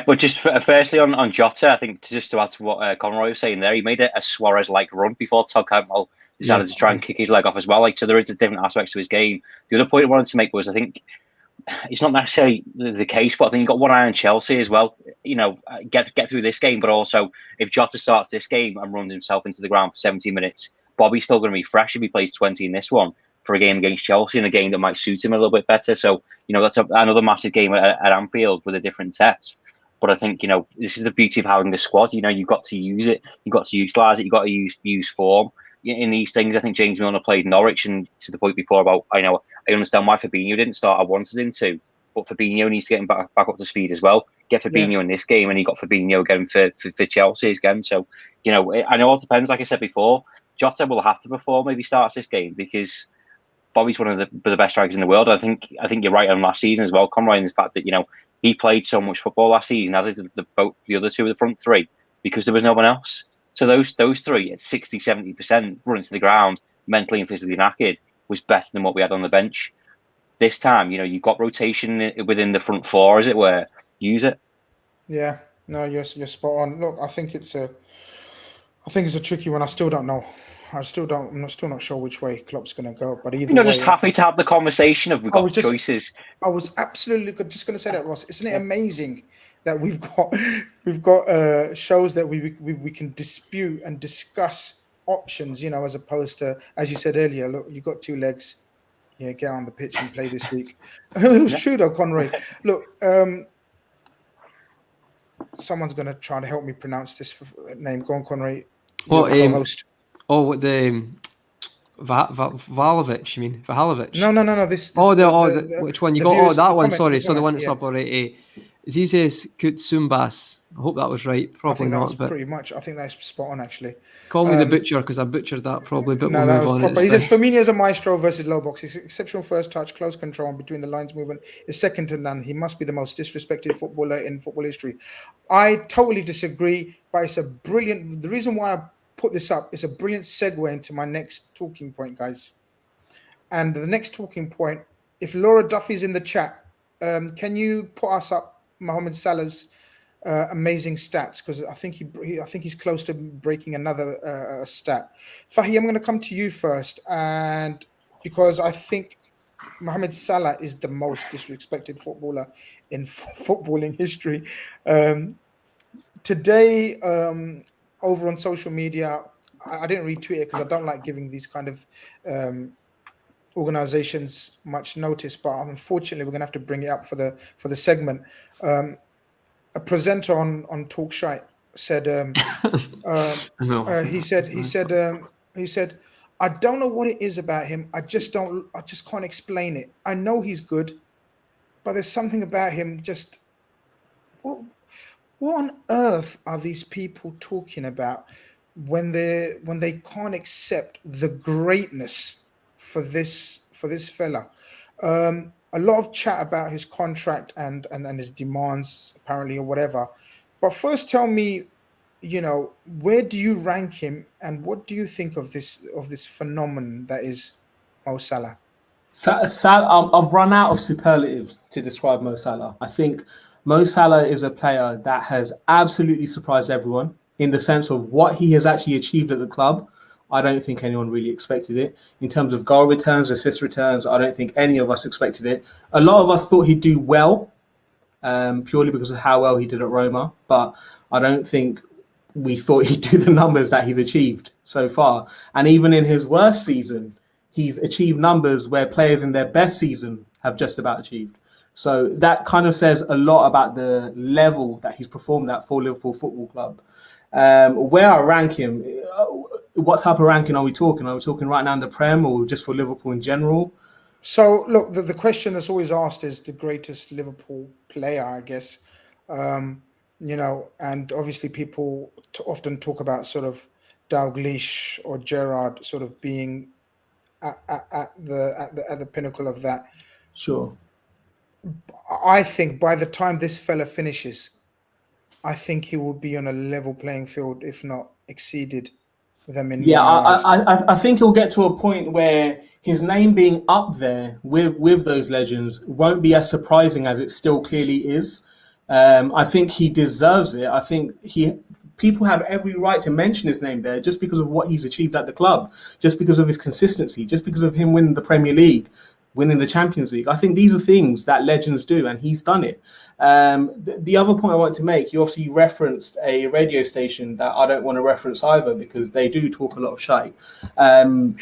But just firstly on Jota, I think to add to what Conroy was saying there, he made a Suarez-like run before Todd Cantwell decided to try and kick his leg off as well. So there is different aspects to his game. The other point I wanted to make was, I think it's not necessarily the case, but I think you've got one eye on Chelsea as well. Get through this game, but also if Jota starts this game and runs himself into the ground for 70 minutes, Bobby's still going to be fresh if he plays 20 in this one for a game against Chelsea, in a game that might suit him a little bit better. So, that's another massive game at Anfield with a different test. But I think, this is the beauty of having the squad. You've got to use it. You've got to utilise it. You've got to use form in these things. I think James Milner played Norwich, and to the point before about, I understand why Fabinho didn't start. I wanted him to, but Fabinho needs to get him back up to speed as well. get Fabinho in this game, and he got Fabinho again for Chelsea again. So, you know, I know it depends. Like I said before, Jota will have to perform if he starts this game because Bobby's one of the best strikers in the world. I think you're right on last season as well, Conroy, in the fact that, you know, he played so much football last season, as is the other two of the front three, because there was no one else. So those three at 60, 70% running to the ground, mentally and physically knackered, was better than what we had on the bench. This time, you know, you've got rotation within the front four, as it were. Use it. Yeah, no, you're spot on. Look, I think it's a tricky one. I still don't know. I'm still not sure which way Klopp's going to go. But either way, just happy to have the conversation of we've got choices. I was absolutely just going to say that, Ross. Isn't it amazing that we've got shows that we can dispute and discuss options, you know, as opposed to, as you said earlier, look, you've got two legs. Yeah, get on the pitch and play this week. It was true though, Conroy. Look, someone's going to try to help me pronounce this name. Go on, Conroy. What co-host? What the Valovic? You mean Vahalovic? No. Which one you got? Oh, that one. Sorry, so the one that's up already. Zizes Kutsumbas. I hope that was right. Probably not, but pretty much. I think that's spot on, actually. Call me the butcher because I butchered that probably. But no, we'll move on. Proper. He says Firmino is a maestro versus low box. His exceptional first touch, close control, and between the lines movement is second to none. He must be the most disrespected footballer in football history. I totally disagree, but it's a brilliant. The reason why I put this up is a brilliant segue into my next talking point, guys. And the next talking point, if Laura Duffy's in the chat, can you put us up Mohamed Salah's amazing stats, because I think he's close to breaking another stat. Fahi, I'm going to come to you first, and because I think Mohamed Salah is the most disrespected footballer in footballing history. Today, over on social media, I didn't retweet it because I don't like giving these kind of organizations much notice, but unfortunately, we're going to have to bring it up for the segment. A presenter on Talk Shite said, he said, I don't know what it is about him. I just can't explain it. I know he's good, but there's something about him. Just what on earth are these people talking about when they can't accept the greatness for this fella? A lot of chat about his contract and his demands, apparently, or whatever. But first, tell me, you know, where do you rank him, and what do you think of this phenomenon that is Mo Salah? I've run out of superlatives to describe Mo Salah. I think Mo Salah is a player that has absolutely surprised everyone in the sense of what he has actually achieved at the club. I don't think anyone really expected it. In terms of goal returns, assist returns, I don't think any of us expected it. A lot of us thought he'd do well, purely because of how well he did at Roma, but I don't think we thought he'd do the numbers that he's achieved so far. And even in his worst season, he's achieved numbers where players in their best season have just about achieved. So that kind of says a lot about the level that he's performed at for Liverpool Football Club. Where I rank him, what type of ranking are we talking? Are we talking right now in the Prem or just for Liverpool in general? So, look, the question that's always asked is the greatest Liverpool player, I guess. You know, and obviously people often talk about sort of Dalglish or Gerrard sort of being at the pinnacle of that. Sure. I think by the time this fella finishes, I think he will be on a level playing field, if not exceeded them in. Yeah, I think he'll get to a point where his name being up there with those legends won't be as surprising as it still clearly is. I think he deserves it. I think people have every right to mention his name there just because of what he's achieved at the club, just because of his consistency, just because of him winning the Premier League, winning the Champions League. I think these are things that legends do, and he's done it. The other point I want to make, you obviously referenced a radio station that I don't want to reference either because they do talk a lot of shite. And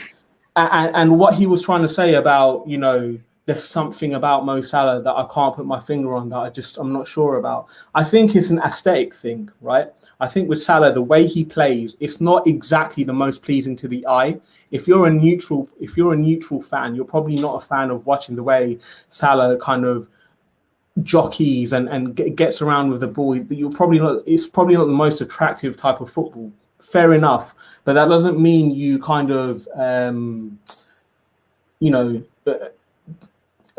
what he was trying to say about, you know, there's something about Mo Salah that I can't put my finger on that I'm not sure about. I think it's an aesthetic thing, right? I think with Salah, the way he plays, it's not exactly the most pleasing to the eye. If you're a neutral fan, you're probably not a fan of watching the way Salah kind of jockeys and gets around with the ball, it's probably not the most attractive type of football. Fair enough, but that doesn't mean you kind of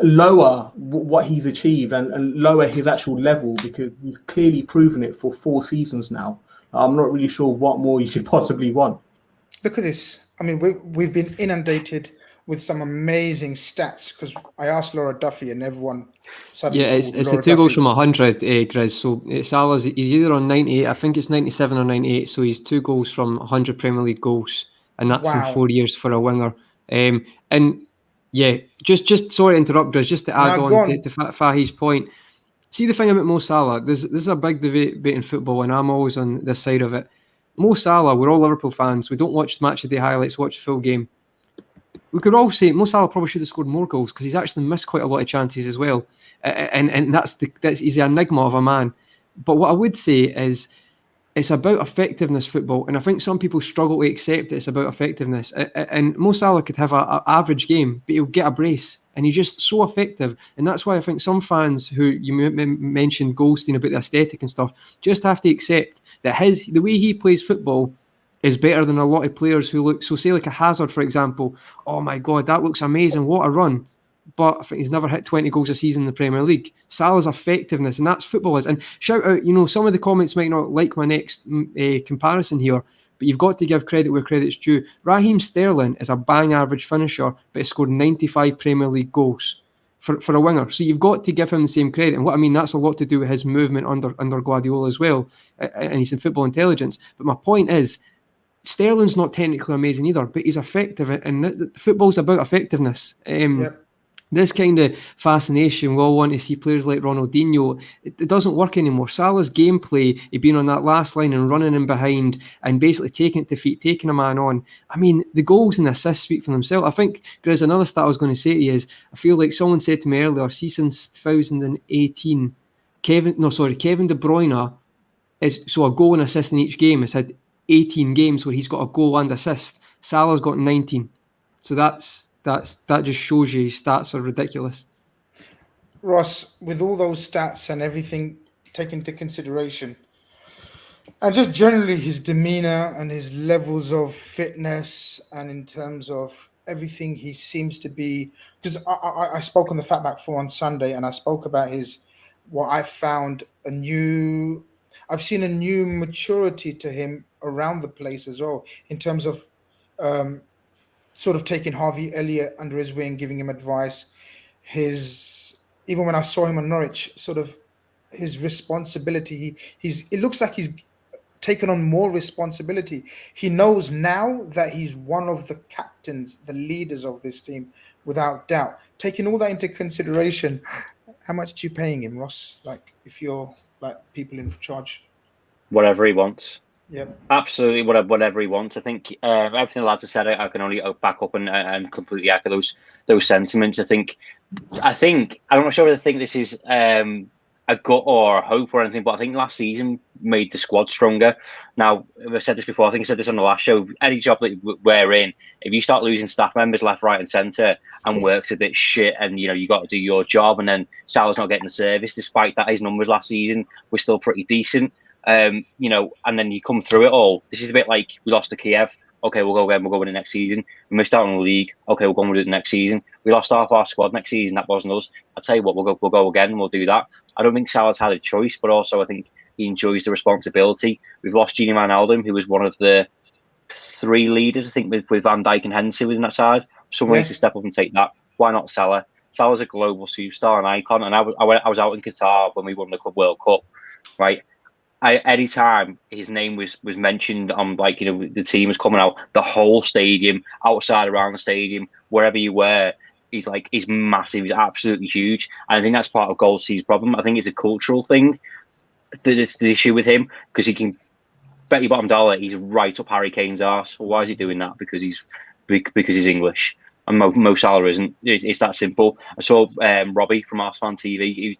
lower what he's achieved and lower his actual level, because he's clearly proven it for 4 seasons now. I'm not really sure what more you could possibly want. Look at this. I mean, we've been inundated with some amazing stats, because I asked Laura Duffy and everyone suddenly it's Laura the 2 goals Duffy. from 100, Grizz. So Salah's, he's either on 98, I think it's 97 or 98, so he's 2 goals from 100 Premier League goals, and that's in 4 years for a winger. And yeah, just sorry to interrupt, Grizz, just to add on to Fahi's point. See, the thing about Mo Salah, this is a big debate in football, and I'm always on this side of it. Mo Salah, we're all Liverpool fans. We don't watch the match of the highlights, watch the full game. We could all say Mo Salah probably should have scored more goals, because he's actually missed quite a lot of chances as well. And he's the enigma of a man. But what I would say is, it's about effectiveness, football, and I think some people struggle to accept that it's about effectiveness. And Mo Salah could have an average game, but he'll get a brace, and he's just so effective. And that's why I think some fans who you mentioned Goldstein about the aesthetic and stuff just have to accept that the way he plays football is better than a lot of players who look, so say like a Hazard, for example. Oh my God, that looks amazing, what a run. But I think he's never hit 20 goals a season in the Premier League. Salah's effectiveness, and that's football is. And shout out, some of the comments might not like my next comparison here, but you've got to give credit where credit's due. Raheem Sterling is a bang average finisher, but he scored 95 Premier League goals for a winger. So you've got to give him the same credit. And what I mean, that's a lot to do with his movement under Guardiola as well, and he's in football intelligence. But my point is, Sterling's not technically amazing either, but he's effective, and football's about effectiveness. This kind of fascination, we all want to see players like Ronaldinho. It doesn't work anymore. Salah's gameplay, he being on that last line and running in behind and basically taking it to feet, taking a man on. I mean, the goals and the assists speak for themselves. I think, Grizz, another stat I was going to say to you is, I feel like someone said to me earlier, see, since 2018, Kevin De Bruyne is, so a goal and assist in each game, has had 18 games where he's got a goal and assist. Salah's got 19. So that just shows you his stats are ridiculous. Ross, with all those stats and everything taken into consideration, and just generally his demeanor and his levels of fitness, and in terms of everything he seems to be, because I spoke on the Fatback 4 on Sunday, and I spoke about what I found I've seen a new maturity to him around the place as well, in terms of sort of taking Harvey Elliott under his wing, giving him advice. Even when I saw him on Norwich, sort of his responsibility, it looks like he's taken on more responsibility. He knows now that he's one of the captains, the leaders of this team, without doubt. Taking all that into consideration, how much are you paying him, Ross? Like, if you're like people in charge? Whatever he wants. Yeah, absolutely. Whatever he wants. I think everything the lads have said, I can only back up and completely echo those sentiments. I think I'm not sure whether I think this is a gut or a hope or anything, but I think last season made the squad stronger. Now, I've said this before. I think I said this on the last show. Any job that we're in, if you start losing staff members left, right, and centre, and work's a bit shit, and you got to do your job, and then Salah's not getting the service, despite that his numbers last season were still pretty decent. And then you come through it all. This is a bit like we lost to Kiev. Okay, we'll go again. We'll go win it next season. We missed out on the league. Okay, we'll go and win it next season. We lost half our squad next season. That wasn't us. I'll tell you what, we'll go again and we'll do that. I don't think Salah's had a choice, but also I think he enjoys the responsibility. We've lost Gini Wijnaldum, who was one of the 3 leaders, I think, with Van Dijk and Henderson within that side. Someone needs to step up and take that. Why not Salah? Salah's a global superstar and icon. And I was out in Qatar when we won the Club World Cup, right? Any time his name was mentioned on, the team was coming out, the whole stadium, outside around the stadium, wherever you were, he's massive. He's absolutely huge. And I think that's part of Gold C's problem. I think it's a cultural thing that is the issue with him, because he can bet your bottom dollar he's right up Harry Kane's arse. Well, why is he doing that? Because he's English. And Mo Salah isn't. It's that simple. I saw Robbie from Arslan TV.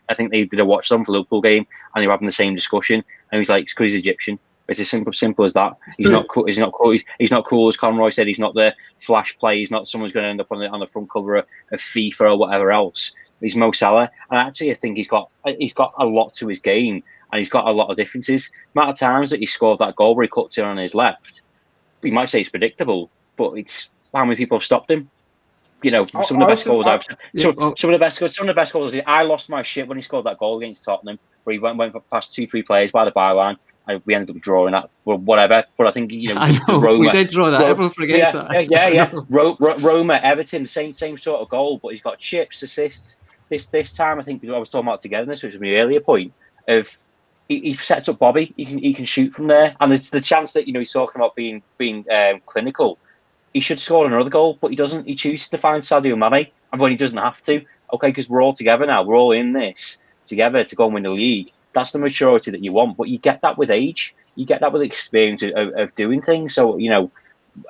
I think they did a watch on for the Liverpool game, and they were having the same discussion. And he's like, "It's because he's Egyptian." It's as simple as that. He's not cool. He's not cool. He's not cool, as Conroy said. He's not the flash play. He's not someone's going to end up on the front cover of FIFA or whatever else. He's Mo Salah, and actually I think he's got a lot to his game, and he's got a lot of differences. The amount of times that he scored that goal where he cuts in on his left, you might say it's predictable, but it's how many people have stopped him. You know, some of the best goals I lost my shit when he scored that goal against Tottenham, where he went past 2-3 players by the byline. We ended up drawing that, or whatever. But I think Roma, we did draw that. Everyone forgets that. Yeah. Roma, Everton, same sort of goal, but he's got chips, assists. This time, I think I was talking about togetherness, which was my earlier point. Of he sets up Bobby. He can shoot from there, and there's the chance that he's talking about being clinical. He should score another goal, but he doesn't. He chooses to find Sadio Mane, and when he doesn't have to, okay, because we're all together now. We're all in this together to go and win the league. That's the maturity that you want, but you get that with age. You get that with experience of doing things. So,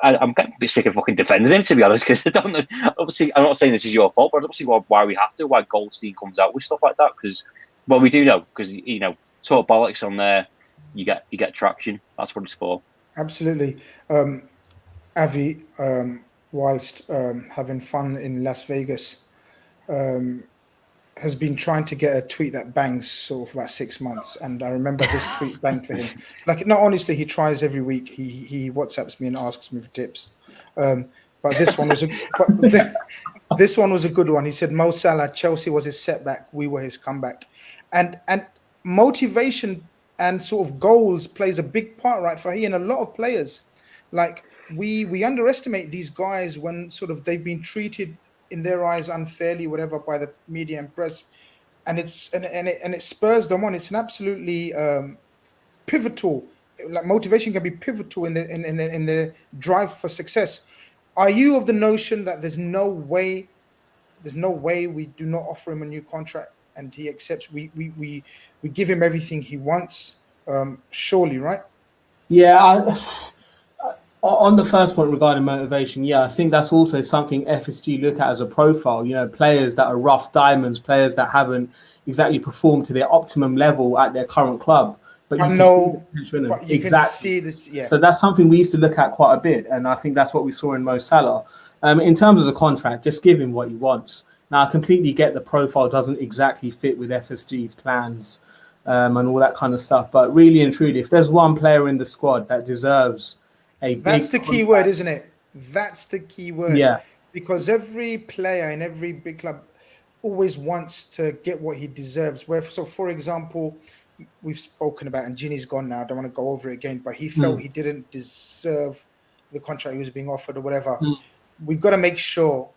I'm getting a bit sick of fucking defending him, to be honest, because I don't know. Obviously, I'm not saying this is your fault, but I don't see why we have to, why Goldstein comes out with stuff like that. Because, well, we do know, because, talk bollocks on there, you get traction. That's what it's for. Absolutely. Avi, whilst having fun in Las Vegas, has been trying to get a tweet that bangs sort of about 6 months, and I remember this tweet banged for him. Like, no, honestly, he tries every week. He WhatsApps me and asks me for tips. But this one was this one was a good one. He said, Mo Salah, Chelsea was his setback, we were his comeback, and motivation and sort of goals plays a big part, right? For he and a lot of players, like we underestimate these guys when sort of they've been treated in their eyes unfairly, whatever, by the media and press, and it spurs them on. It's an absolutely pivotal. Like, motivation can be pivotal in the drive for success. Are you of the notion that there's no way we do not offer him a new contract and he accepts? We give him everything he wants. Surely, right? Yeah. On the first point regarding motivation, I think that's also something FSG look at as a profile. Players that are rough diamonds, players that haven't exactly performed to their optimum level at their current club. But you can see this. Yeah. So that's something we used to look at quite a bit, and I think that's what we saw in Mo Salah. In terms of the contract, just give him what he wants. Now, I completely get the profile doesn't exactly fit with FSG's plans and all that kind of stuff. But really and truly, if there's one player in the squad that deserves that's the key word, isn't it? That's the key word. Yeah. Because every player in every big club always wants to get what he deserves. So, for example, we've spoken about, and Ginny's gone now, I don't want to go over it again, but he felt he didn't deserve the contract he was being offered or whatever. We've got to make sure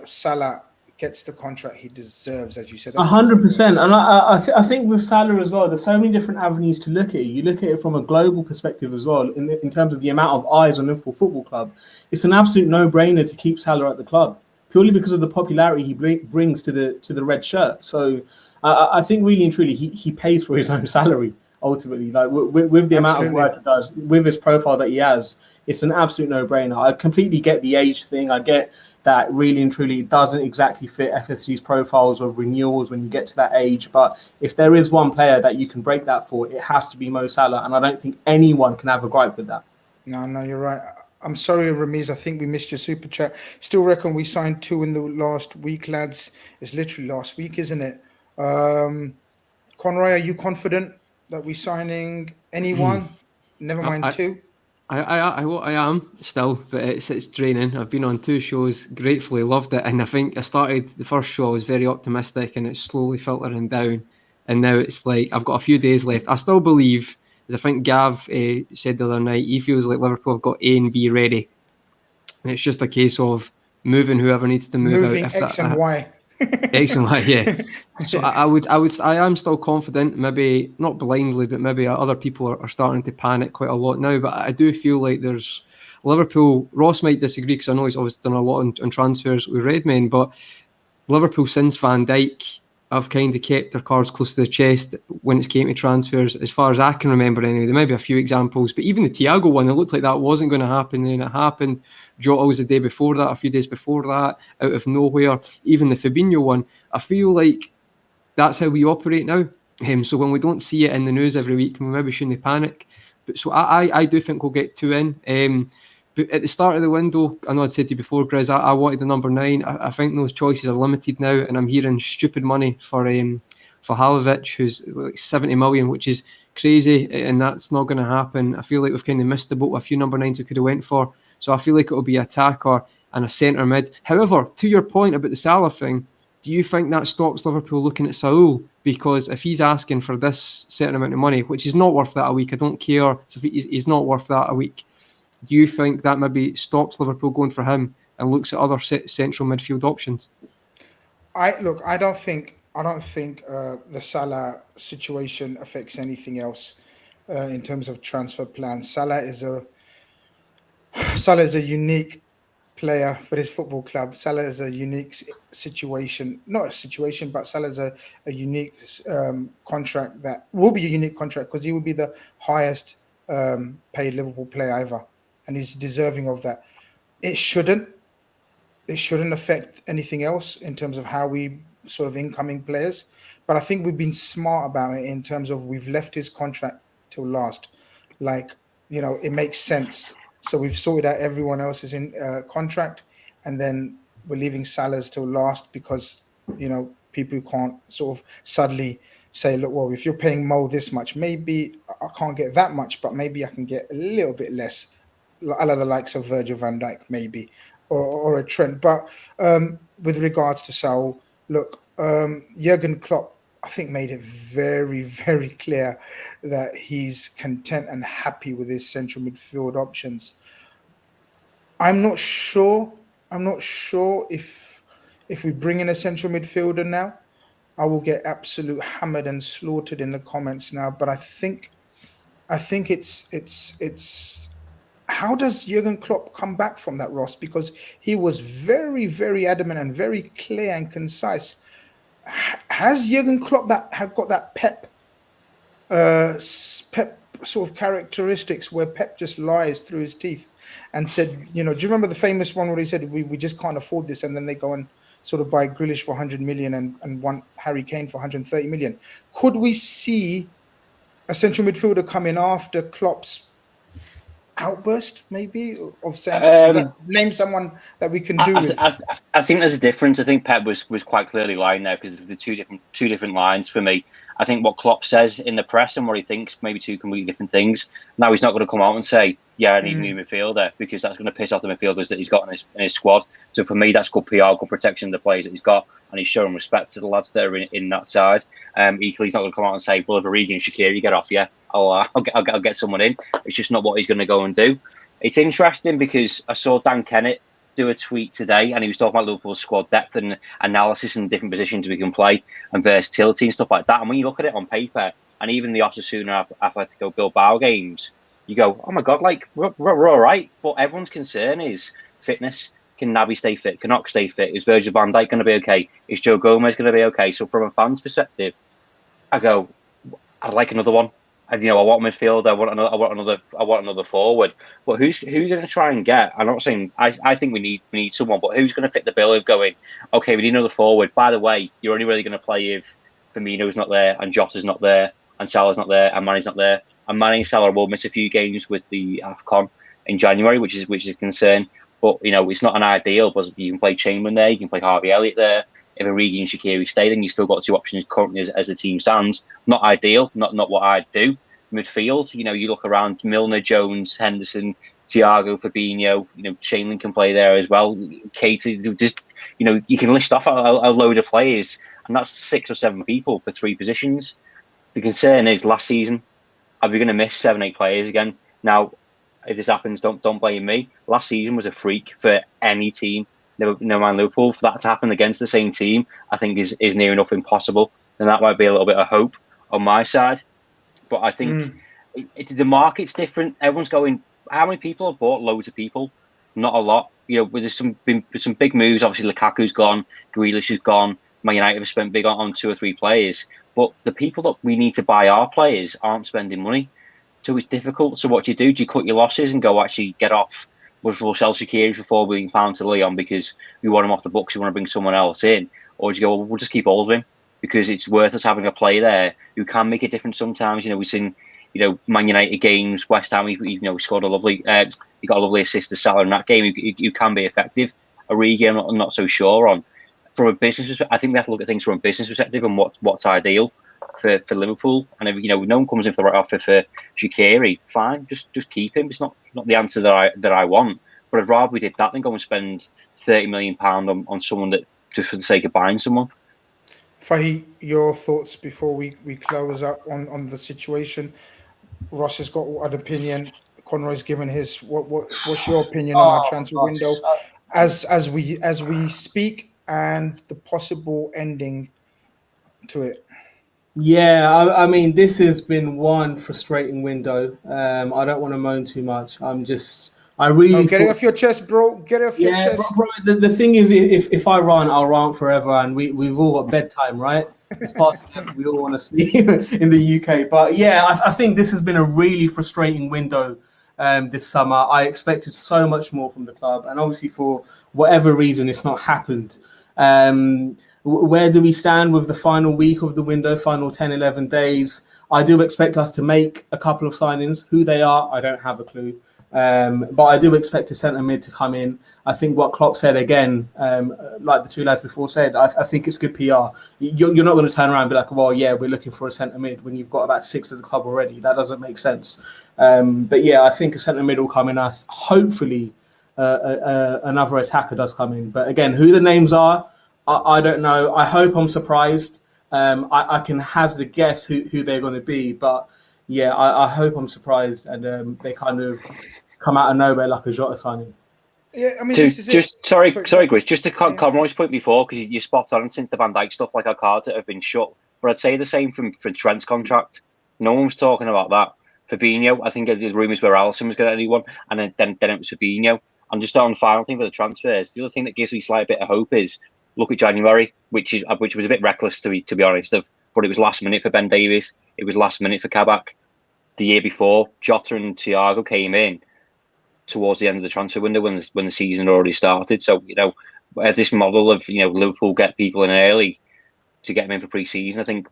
Salah gets the contract he deserves, as you said. 100%. And I think with Salah as well, there's so many different avenues to look at it. You look at it from a global perspective as well, in terms of the amount of eyes on Liverpool Football Club. It's an absolute no-brainer to keep Salah at the club, purely because of the popularity he brings to the red shirt. So I think really and truly, he pays for his own salary, ultimately. Like with the amount of work he does, with his profile that he has, it's an absolute no-brainer. I completely get the age thing. I get that really and truly doesn't exactly fit FSG's profiles of renewals when you get to that age. But if there is one player that you can break that for, it has to be Mo Salah. And I don't think anyone can have a gripe with that. No, you're right. I'm sorry, Ramiz. I think we missed your super chat. Still reckon we signed 2 in the last week, lads. It's literally last week, isn't it? Conroy, are you confident that we're signing anyone? Never mind 2. I am still, but it's draining. I've been on 2 shows, gratefully loved it, and I think I started the first show, I was very optimistic, and it's slowly filtering down, and now it's like I've got a few days left. I still believe, as I think Gav said the other night, he feels like Liverpool have got A and B ready, and it's just a case of moving whoever needs to move moving out. X and Y. X and Y, yeah. So I am still confident, maybe not blindly, but maybe other people are starting to panic quite a lot now. But I do feel like there's Liverpool. Ross might disagree because I know he's always done a lot on transfers with Redmen, but Liverpool since Van Dijk have kind of kept their cards close to the chest when it's came to transfers, as far as I can remember anyway. There may be a few examples, but even the Thiago one, it looked like that wasn't going to happen, and it happened. Jota was the day before that, a few days before that, out of nowhere. Even the Fabinho one, I feel like that's how we operate now. So when we don't see it in the news every week, we maybe shouldn't panic. But so I do think we'll get 2 in. But at the start of the window, I know I'd said to you before, Grizz, I wanted the number 9. I think those choices are limited now, and I'm hearing stupid money for Halovic, who's like 70 million, which is crazy, and that's not going to happen. I feel like we've kind of missed the boat with a few number 9s we could have went for. So I feel like it'll be attacker and a centre mid. However, to your point about the Salah thing, do you think that stops Liverpool looking at Saul? Because if he's asking for this certain amount of money, which is not worth that a week, I don't care. So if he's not worth that a week, do you think that maybe stops Liverpool going for him and looks at other central midfield options? I don't think the Salah situation affects anything else in terms of transfer plans. Salah is a unique player for this football club. Salah is a unique situation, not a situation, but Salah is a unique contract that will be a unique contract because he will be the highest paid Liverpool player ever, and he's deserving of that. It shouldn't affect anything else in terms of how we sort of incoming players, but I think we've been smart about it in terms of we've left his contract till last. Like, it makes sense. So we've sorted out everyone else's in contract, and then we're leaving Salah's till last because, people can't sort of suddenly say, look, well, if you're paying Mo this much, maybe I can't get that much, but maybe I can get a little bit less, a la the likes of Virgil van Dijk, maybe, or a Trent. But with regards to Saul, look, Jurgen Klopp, I think, made it very, very clear that he's content and happy with his central midfield options. I'm not sure if we bring in a central midfielder now, I will get absolute hammered and slaughtered in the comments now. But I think it's how does Jurgen Klopp come back from that, Ross? Because he was very, very adamant and very clear and concise. Has Jurgen Klopp have got that Pep sort of characteristics where Pep just lies through his teeth and said, do you remember the famous one where he said we just can't afford this, and then they go and sort of buy Grealish for 100 million and want Harry Kane for 130 million? Could we see a central midfielder come in after Klopp's outburst, maybe, of saying, name someone that we can do with? I think there's a difference. I think Pep was quite clearly lying there because of the two different lines for me. I think what Klopp says in the press and what he thinks, maybe two completely different things. Now he's not going to come out and say, yeah, I need a new midfielder, because that's going to piss off the midfielders that he's got in his squad. So for me, that's good PR, good protection of the players that he's got, and he's showing respect to the lads that are in that side. Equally, he's not going to come out and say, well, if Origi and Shaqiri get off, yeah, I'll get someone in. It's just not what he's going to go and do. It's interesting because I saw Dan Kennett do a tweet today, and he was talking about Liverpool's squad depth and analysis and different positions we can play and versatility and stuff like that. And when you look at it on paper, and even the Osasuna Atletico Bilbao games, you go, oh my God, like we're all right. But everyone's concern is fitness. Can Naby stay fit? Can Ox stay fit? Is Virgil van Dijk going to be okay? Is Joe Gomez going to be okay? So from a fan's perspective, I go, I'd like another one. And, I want midfield. I want another forward. But who's going to try and get? I'm not saying I think we need someone, but who's going to fit the bill of going, okay, we need another forward. By the way, you're only really going to play if Firmino's not there and Jota's not there and Salah's not there and Mane's not there. And Mane and Salah will miss a few games with the AFCON in January, which is a concern. But it's not an ideal. But you can play Chamberlain there, you can play Harvey Elliott there. If Origi and Shaqiri stay, then you still got two options currently as the team stands. Not ideal, not what I'd do. Midfield, you look around: Milner, Jones, Henderson, Thiago, Fabinho. Chamberlain can play there as well. Keita, just you can list off a load of players, and that's 6 or 7 people for 3 positions. The concern is last season, are we going to miss 7-8 players again? Now, if this happens, don't blame me. Last season was a freak for any team. No man Liverpool. For that to happen against the same team, I think is near enough impossible. And that might be a little bit of hope on my side. But I think the market's different. Everyone's going, how many people have bought loads of people? Not a lot. There's some big moves. Obviously, Lukaku's gone. Grealish is gone. Man United have spent big on 2 or 3 players. But the people that we need to buy our players aren't spending money. So it's difficult. So what do? Do you cut your losses and go, actually, get off? We'll sell Shaqiri for £4 million to Lyon because we want him off the books, we want to bring someone else in? Or do you go, well, we'll just keep hold of him because it's worth us having a player there who can make a difference sometimes? We've seen, Man United games, West Ham, we scored a lovely, He got a lovely assist to Salah in that game. You can be effective. Origi, I'm not so sure on. From a business perspective, I think we have to look at things from a business perspective and what's ideal for Liverpool. And if no one comes in for the right offer for Shaqiri, fine, just keep him. It's not the answer that I want. But I'd rather we did that than go and spend £30 million on someone that just for the sake of buying someone. Fahi, your thoughts before we close up on the situation? Ross has got an opinion. Conroy's given his. What's your opinion on our transfer window as we speak and the possible ending to it? Yeah, I mean, this has been one frustrating window. I don't want to moan too much. I really get it off your chest, bro. Get it off your chest. Bro, the thing is, if I rant, I'll rant forever, and we've all got bedtime, right? It's past 11. We all want to sleep in the UK. But yeah, I think this has been a really frustrating window this summer. I expected so much more from the club, and obviously for whatever reason, it's not happened. Where do we stand with the final week of the window, final 10, 11 days? I do expect us to make a couple of signings. Who they are, I don't have a clue. But I do expect a centre mid to come in. I think what Klopp said again, like the two lads before said, I think it's good PR. You're not going to turn around and be like, well, yeah, we're looking for a centre mid when you've got about 6 of the club already. That doesn't make sense. But yeah, I think a centre mid will come in. Hopefully another attacker does come in. But again, who the names are, I don't know. I hope I'm surprised. I can hazard a guess who they're going to be, but yeah, I hope I'm surprised and they kind of come out of nowhere like a Jota signing. Yeah, I mean, sorry, Grizz. Just to Conroy's point before, because you spot on since the Van Dijk stuff, like our cards have been shut. But I'd say the same for Trent's contract. No one was talking about that. Fabinho, I think the rumours were Alisson was going to anyone, and then it was Fabinho. And just on the final thing for the transfers, the other thing that gives me a slight bit of hope is look at January, which was a bit reckless to be honest. But it was last minute for Ben Davies. It was last minute for Kabak. The year before, Jota and Thiago came in towards the end of the transfer window when the season had already started. So this model of Liverpool get people in early to get them in for pre-season, I think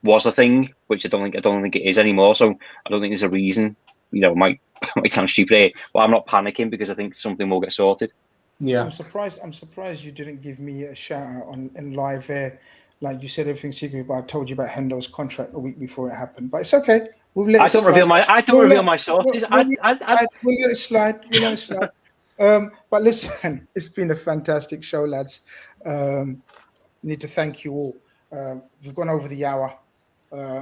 was a thing, which I don't think it is anymore. So I don't think there's a reason. Might sound stupid here, but I'm not panicking because I think something will get sorted. Yeah, I'm surprised you didn't give me a shout out in live air. Like you said, everything's secret, but I told you about Hendo's contract a week before it happened. But it's okay. I don't reveal my sources. We'll let it slide. But listen, it's been a fantastic show, lads. Need to thank you all. We've gone over the hour.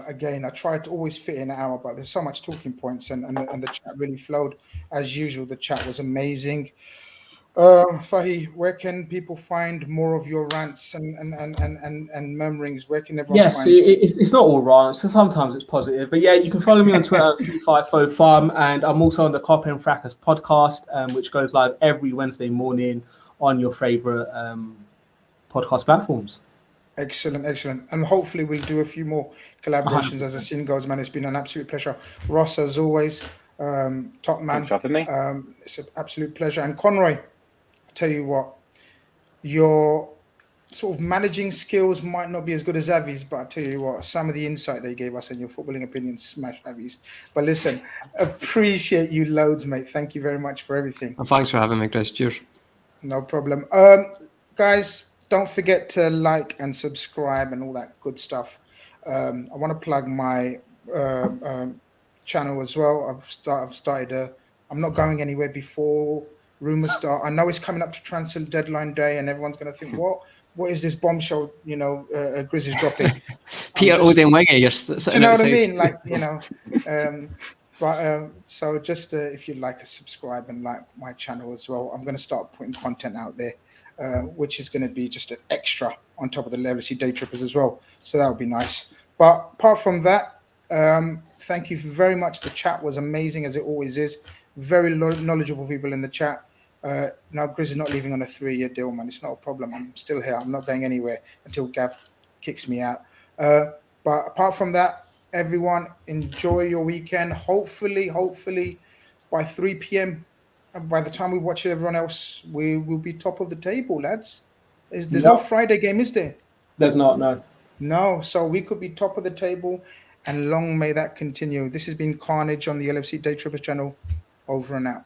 Again, I tried to always fit in an hour, but there's so much talking points, and the chat really flowed as usual. The chat was amazing. Fahi, where can people find more of your rants and murmurings? Where can everyone find you? It's not all rants, so sometimes it's positive. But yeah, you can follow me on Twitter at FFOFarm, and I'm also on the Copy and Fracas podcast, which goes live every Wednesday morning on your favourite podcast platforms. Excellent. And hopefully we'll do a few more collaborations 100%. As the scene goes, man. It's been an absolute pleasure. Ross, as always, top man. Thanks for having me. It's an absolute pleasure. And Conroy, I tell you what, your sort of managing skills might not be as good as Avi's, but I tell you what, some of the insight they gave us and your footballing opinions smashed Avi's. But listen, appreciate you loads, mate. Thank you very much for everything. And thanks for having me, Chris. Cheers. No problem. Guys, don't forget to like and subscribe and all that good stuff. I want to plug my channel as well. I've started I'm not going anywhere before rumors start. I know it's coming up to transfer deadline day, and everyone's going to think, what is this bombshell? Grizz is dropping. Peter Odin Winger. Do you know what I mean? Like, so just if you'd like to subscribe and like my channel as well, I'm going to start putting content out there, which is going to be just an extra on top of the LFC Daytrippers as well. So that would be nice. But apart from that, thank you very much. The chat was amazing, as it always is. Very knowledgeable people in the chat. Now Grizz is not leaving on a 3-year deal, man. It's not a problem. I'm still here. I'm not going anywhere until Gav kicks me out. But apart from that, everyone, enjoy your weekend. Hopefully by 3 p.m. By the time we watch everyone else, we will be top of the table, lads. There's no Friday game, is there? There's not, no. So we could be top of the table, and long may that continue. This has been Khanage on the LFC Daytrippers channel. Over and out.